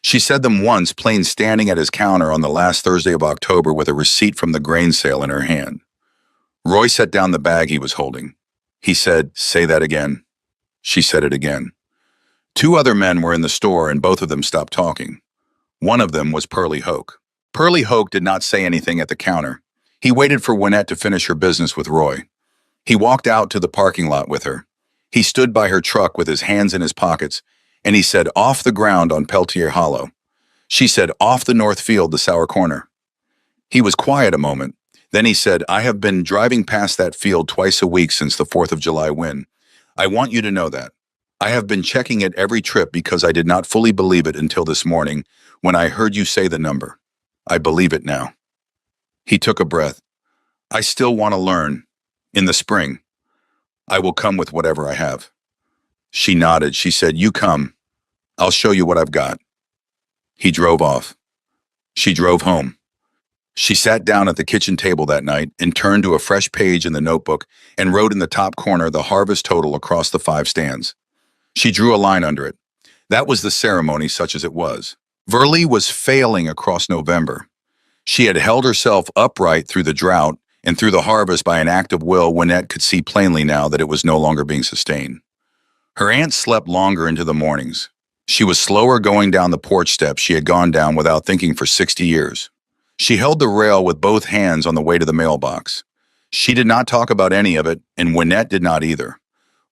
She said them once, plain standing at his counter on the last Thursday of October with a receipt from the grain sale in her hand. Roy set down the bag he was holding. He said, "Say that again." She said it again. 2 other men were in the store, and both of them stopped talking. One of them was Pearlie Hoke. Pearlie Hoke did not say anything at the counter. He waited for Wynette to finish her business with Roy. He walked out to the parking lot with her. He stood by her truck with his hands in his pockets, and he said, "Off the ground on Peltier Hollow." She said, "Off the north field, the Sour Corner." He was quiet a moment. Then he said, "I have been driving past that field twice a week since the 4th of July win. I want you to know that. I have been checking it every trip because I did not fully believe it until this morning when I heard you say the number. I believe it now. He took a breath. I still want to learn. In the spring, I will come with whatever I have. She nodded. She said, "You come. I'll show you what I've got." He drove off. She drove home. She sat down at the kitchen table that night and turned to a fresh page in the notebook and wrote in the top corner the harvest total across the 5 stands. She drew a line under it. That was the ceremony, such as it was. Verley was failing across November. She had held herself upright through the drought and through the harvest by an act of will. Wynette could see plainly now that it was no longer being sustained. Her aunt slept longer into the mornings. She was slower going down the porch steps she had gone down without thinking for 60 years. She held the rail with both hands on the way to the mailbox. She did not talk about any of it, and Wynette did not either.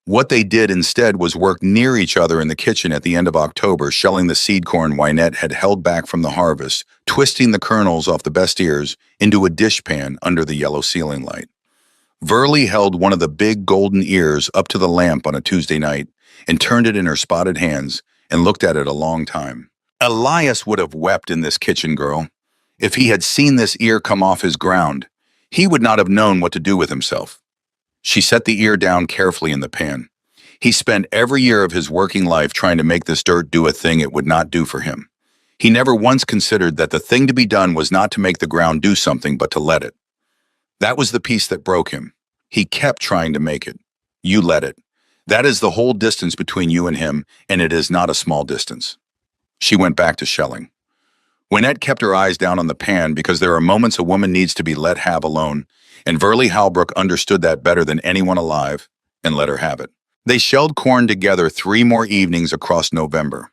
What they did instead was work near each other in the kitchen at the end of October, shelling the seed corn Wynette had held back from the harvest, twisting the kernels off the best ears into a dishpan under the yellow ceiling light. Verley held one of the big golden ears up to the lamp on a Tuesday night and turned it in her spotted hands and looked at it a long time. Elias would have wept in this kitchen, girl. If he had seen this ear come off his ground, he would not have known what to do with himself. She set the ear down carefully in the pan. He spent every year of his working life trying to make this dirt do a thing it would not do for him. He never once considered that the thing to be done was not to make the ground do something, but to let it. That was the piece that broke him. He kept trying to make it. You let it. That is the whole distance between you and him, and it is not a small distance. She went back to shelling. Wynette kept her eyes down on the pan because there are moments a woman needs to be let have alone, and Verley Halbrook understood that better than anyone alive and let her have it. They shelled corn together 3 more evenings across November.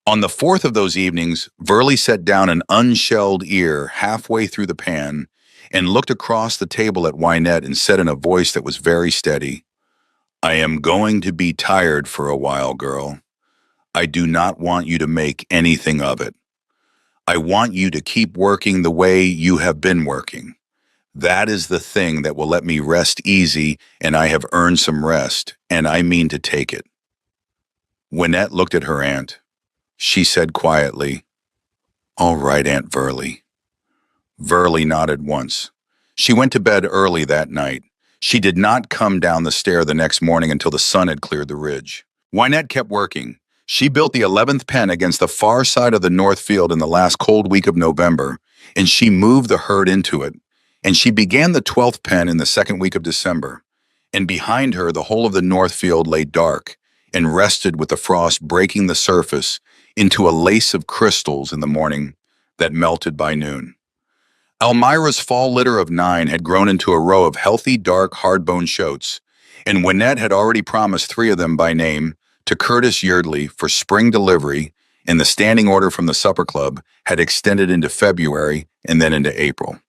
On the 4th of those evenings, Verley set down an unshelled ear halfway through the pan and looked across the table at Wynette and said in a voice that was very steady, "I am going to be tired for a while, girl. I do not want you to make anything of it. I want you to keep working the way you have been working. That is the thing that will let me rest easy, and I have earned some rest, and I mean to take it." Wynette looked at her aunt. She said quietly, "All right, Aunt Verley." Verley nodded once. She went to bed early that night. She did not come down the stair the next morning until the sun had cleared the ridge. Wynette kept working. She built the 11th pen against the far side of the north field in the last cold week of November, and she moved the herd into it. And she began the 12th pen in the second week of December. And behind her, the whole of the north field lay dark and rested with the frost breaking the surface into a lace of crystals in the morning that melted by noon. Elmira's fall litter of 9 had grown into a row of healthy, dark, hard-boned shoats, and Wynette had already promised 3 of them by name to Curtis Yeardley for spring delivery, and the standing order from the supper club had extended into February and then into April.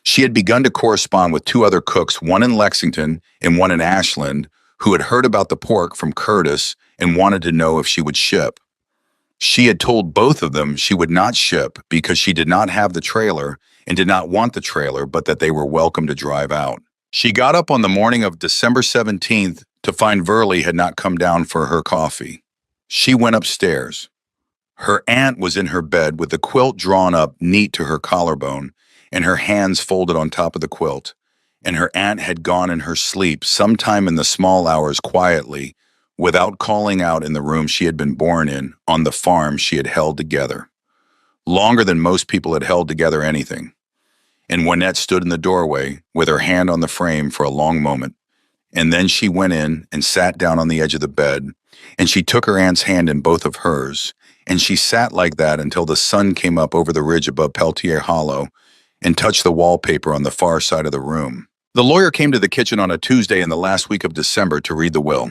She had begun to correspond with 2 other cooks, one in Lexington and one in Ashland, who had heard about the pork from Curtis and wanted to know if she would ship. She had told both of them she would not ship because she did not have the trailer and did not want the trailer, but that they were welcome to drive out. She got up on the morning of December 17th to find Verley had not come down for her coffee. She went upstairs. Her aunt was in her bed with the quilt drawn up neat to her collarbone and her hands folded on top of the quilt, and her aunt had gone in her sleep sometime in the small hours quietly, without calling out, in the room she had been born in, on the farm she had held together. Longer than most people had held together anything. And Wynette stood in the doorway with her hand on the frame for a long moment, and then she went in and sat down on the edge of the bed, and she took her aunt's hand in both of hers, and she sat like that until the sun came up over the ridge above Peltier Hollow and touched the wallpaper on the far side of the room. The lawyer came to the kitchen on a Tuesday in the last week of December to read the will.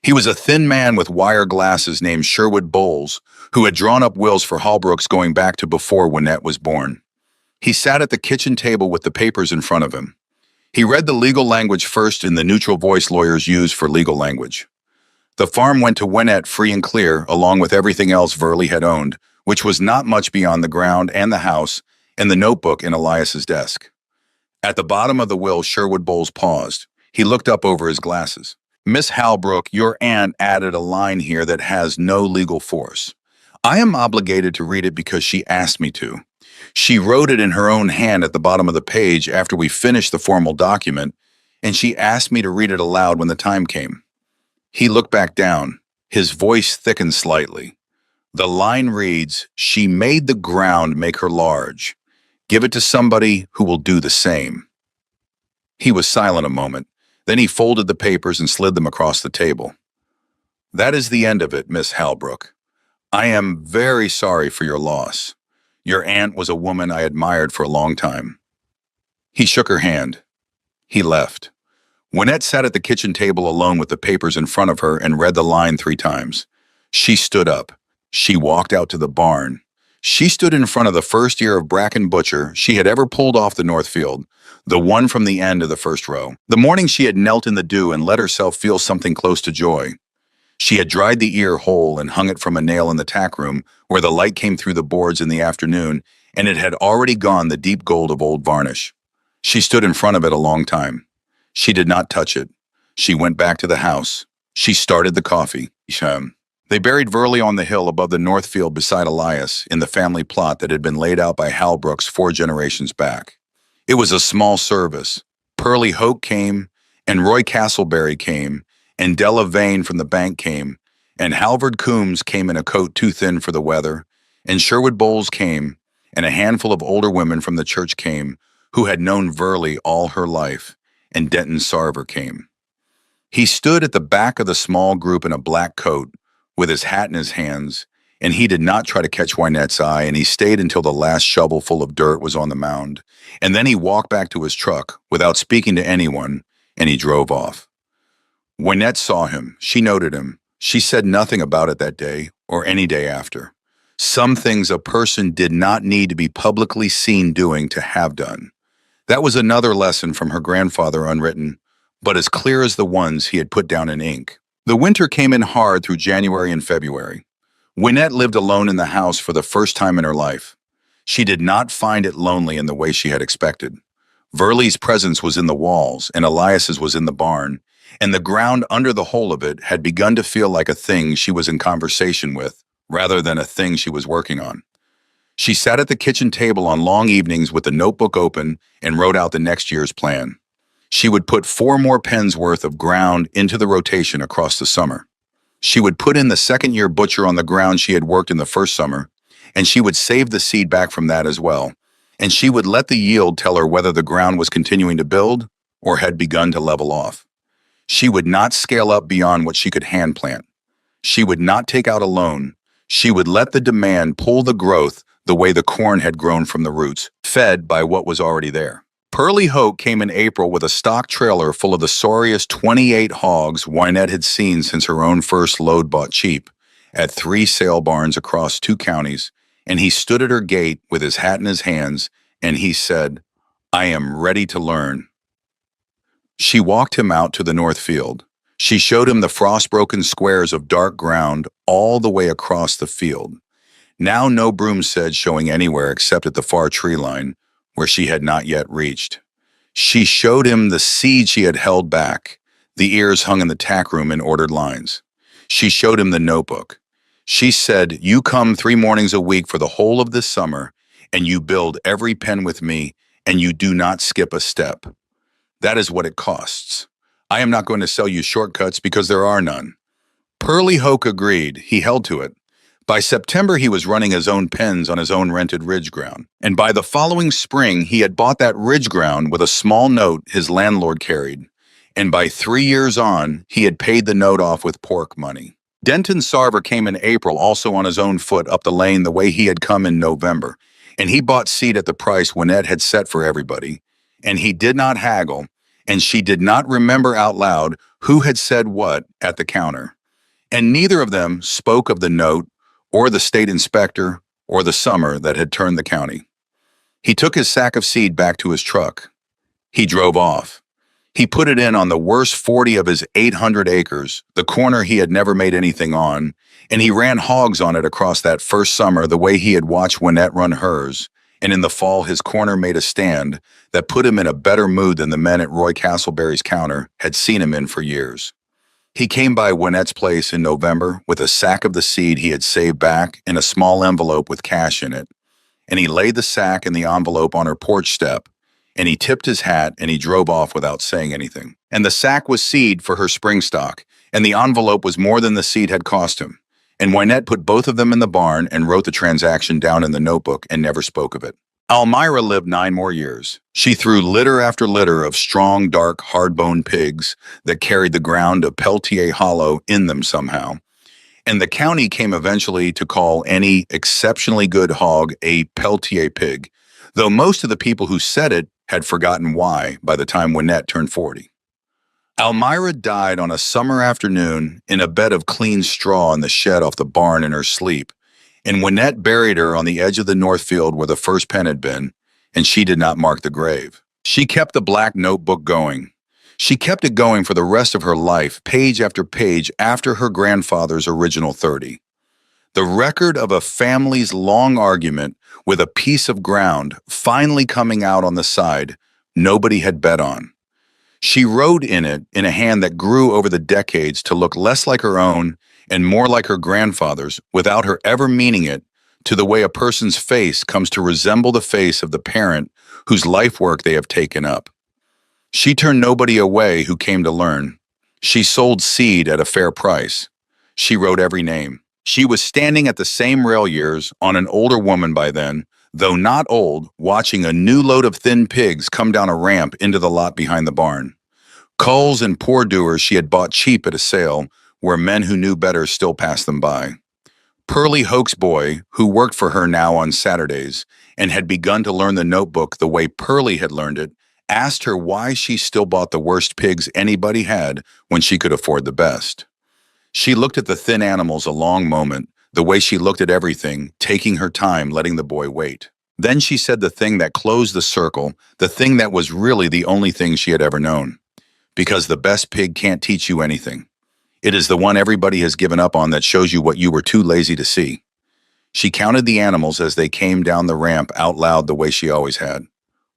He was a thin man with wire glasses named Sherwood Bowles, who had drawn up wills for Halbrooks going back to before Wynette was born. He sat at the kitchen table with the papers in front of him. He read the legal language first in the neutral voice lawyers use for legal language. The farm went to Wynette free and clear, along with everything else Verley had owned, which was not much beyond the ground and the house and the notebook in Elias's desk. At the bottom of the will, Sherwood Bowles paused. He looked up over his glasses. Miss Halbrook, your aunt added a line here that has no legal force. I am obligated to read it because she asked me to. She wrote it in her own hand at the bottom of the page after we finished the formal document, and she asked me to read it aloud when the time came. He looked back down. His voice thickened slightly. The line reads, "She made the ground make her large. Give it to somebody who will do the same." He was silent a moment. Then he folded the papers and slid them across the table. "That is the end of it, Miss Halbrook. I am very sorry for your loss. Your aunt was a woman I admired for a long time." He shook her hand. He left. Wynette sat at the kitchen table alone with the papers in front of her and read the line 3 times. She stood up. She walked out to the barn. She stood in front of the first ear of bracken butcher she had ever pulled off the north field, the one from the end of the first row. The morning she had knelt in the dew and let herself feel something close to joy. She had dried the ear whole and hung it from a nail in the tack room where the light came through the boards in the afternoon, and it had already gone the deep gold of old varnish. She stood in front of it a long time. She did not touch it. She went back to the house. She started the coffee. They buried Verley on the hill above the north field beside Elias in the family plot that had been laid out by Halbrooks 4 generations back. It was a small service. Pearlie Hoke came, and Roy Castleberry came, and Della Vane from the bank came, and Halvard Coombs came in a coat too thin for the weather, and Sherwood Bowles came, and a handful of older women from the church came, who had known Verley all her life, and Denton Sarver came. He stood at the back of the small group in a black coat, with his hat in his hands, and he did not try to catch Wynette's eye, and he stayed until the last shovelful of dirt was on the mound, and then he walked back to his truck without speaking to anyone, and he drove off. Wynette saw him. She noted him. She said nothing about it that day or any day after. Some things a person did not need to be publicly seen doing to have done. That was another lesson from her grandfather, unwritten, but as clear as the ones he had put down in ink. The winter came in hard through January and February. Wynette lived alone in the house for the first time in her life. She did not find it lonely in the way she had expected. Verley's presence was in the walls, and Elias's was in the barn, and the ground under the whole of it had begun to feel like a thing she was in conversation with, rather than a thing she was working on. She sat at the kitchen table on long evenings with the notebook open and wrote out the next year's plan. She would put 4 more pens worth of ground into the rotation across the summer. She would put in the second-year butcher on the ground she had worked in the first summer, and she would save the seed back from that as well, and she would let the yield tell her whether the ground was continuing to build or had begun to level off. She would not scale up beyond what she could hand plant. She would not take out a loan. She would let the demand pull the growth the way the corn had grown from the roots, fed by what was already there. Pearlie Hoke came in April with a stock trailer full of the sorriest 28 hogs Wynette had seen since her own first load bought cheap, at 3 sale barns across 2 counties, and he stood at her gate with his hat in his hands, and he said, "I am ready to learn." She walked him out to the north field. She showed him the frost-broken squares of dark ground all the way across the field. Now no broomsedge showing anywhere except at the far tree line, where she had not yet reached. She showed him the seed she had held back, the ears hung in the tack room in ordered lines. She showed him the notebook. She said, "You come 3 mornings a week for the whole of this summer, and you build every pen with me, and you do not skip a step. That is what it costs. I am not going to sell you shortcuts because there are none." Pearlie Hoke agreed. He held to it. By September, he was running his own pens on his own rented ridge ground. And by the following spring, he had bought that ridge ground with a small note his landlord carried. And by 3 years on, he had paid the note off with pork money. Denton Sarver came in April, also on his own foot up the lane the way he had come in November. And he bought seed at the price Wynette had set for everybody. And he did not haggle, and she did not remember out loud who had said what at the counter. And neither of them spoke of the note, or the state inspector, or the summer that had turned the county. He took his sack of seed back to his truck. He drove off. He put it in on the worst 40 of his 800 acres, the corner he had never made anything on, and he ran hogs on it across that first summer the way he had watched Wynette run hers, and in the fall his corner made a stand that put him in a better mood than the men at Roy Castleberry's counter had seen him in for years. He came by Wynette's place in November with a sack of the seed he had saved back and a small envelope with cash in it, and he laid the sack and the envelope on her porch step, and he tipped his hat and he drove off without saying anything. And the sack was seed for her spring stock, and the envelope was more than the seed had cost him. And Wynette put both of them in the barn and wrote the transaction down in the notebook and never spoke of it. Almira lived 9 more years. She threw litter after litter of strong, dark, hard-boned pigs that carried the ground of Peltier Hollow in them somehow. And the county came eventually to call any exceptionally good hog a Peltier pig, though most of the people who said it had forgotten why by the time Wynette turned 40. Almira died on a summer afternoon in a bed of clean straw in the shed off the barn in her sleep, and Wynette buried her on the edge of the north field where the first pen had been, and she did not mark the grave. She kept the black notebook going. She kept it going for the rest of her life, page after page after her grandfather's original 30. The record of a family's long argument with a piece of ground finally coming out on the side nobody had bet on. She wrote in it in a hand that grew over the decades to look less like her own and more like her grandfather's without her ever meaning it, to the way a person's face comes to resemble the face of the parent whose life work they have taken up. She turned nobody away who came to learn. She sold seed at a fair price. She wrote every name. She was standing at the same rail years on an older woman by then, though not old, watching a new load of thin pigs come down a ramp into the lot behind the barn. Culls and poor doers she had bought cheap at a sale, where men who knew better still passed them by. Pearlie Hoke's boy, who worked for her now on Saturdays and had begun to learn the notebook the way Pearlie had learned it, asked her why she still bought the worst pigs anybody had when she could afford the best. She looked at the thin animals a long moment, the way she looked at everything, taking her time, letting the boy wait. Then she said the thing that closed the circle, the thing that was really the only thing she had ever known. Because the best pig can't teach you anything. It is the one everybody has given up on that shows you what you were too lazy to see. She counted the animals as they came down the ramp out loud the way she always had.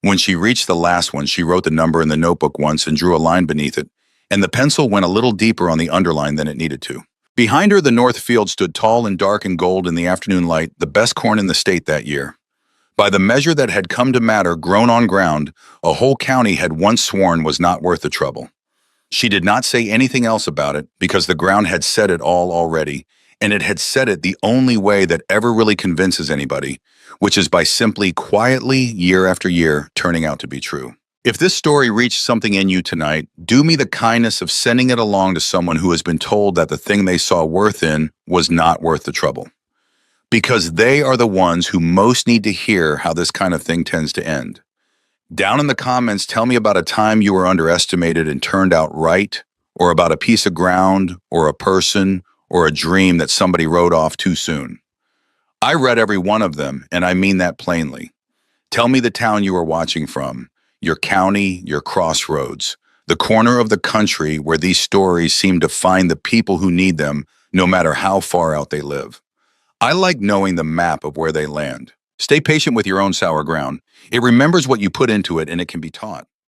When she reached the last one, she wrote the number in the notebook once and drew a line beneath it, and the pencil went a little deeper on the underline than it needed to. Behind her, the north field stood tall and dark and gold in the afternoon light, the best corn in the state that year. By the measure that had come to matter grown on ground, a whole county had once sworn was not worth the trouble. She did not say anything else about it because the ground had said it all already, and it had said it the only way that ever really convinces anybody, which is by simply quietly, year after year, turning out to be true. If this story reached something in you tonight, do me the kindness of sending it along to someone who has been told that the thing they saw worth in was not worth the trouble. Because they are the ones who most need to hear how this kind of thing tends to end. Down in the comments, tell me about a time you were underestimated and turned out right, or about a piece of ground, or a person, or a dream that somebody wrote off too soon. I read every one of them, and I mean that plainly. Tell me the town you are watching from, your county, your crossroads, the corner of the country where these stories seem to find the people who need them, no matter how far out they live. I like knowing the map of where they land. Stay patient with your own sour ground. It remembers what you put into it, and it can be taught.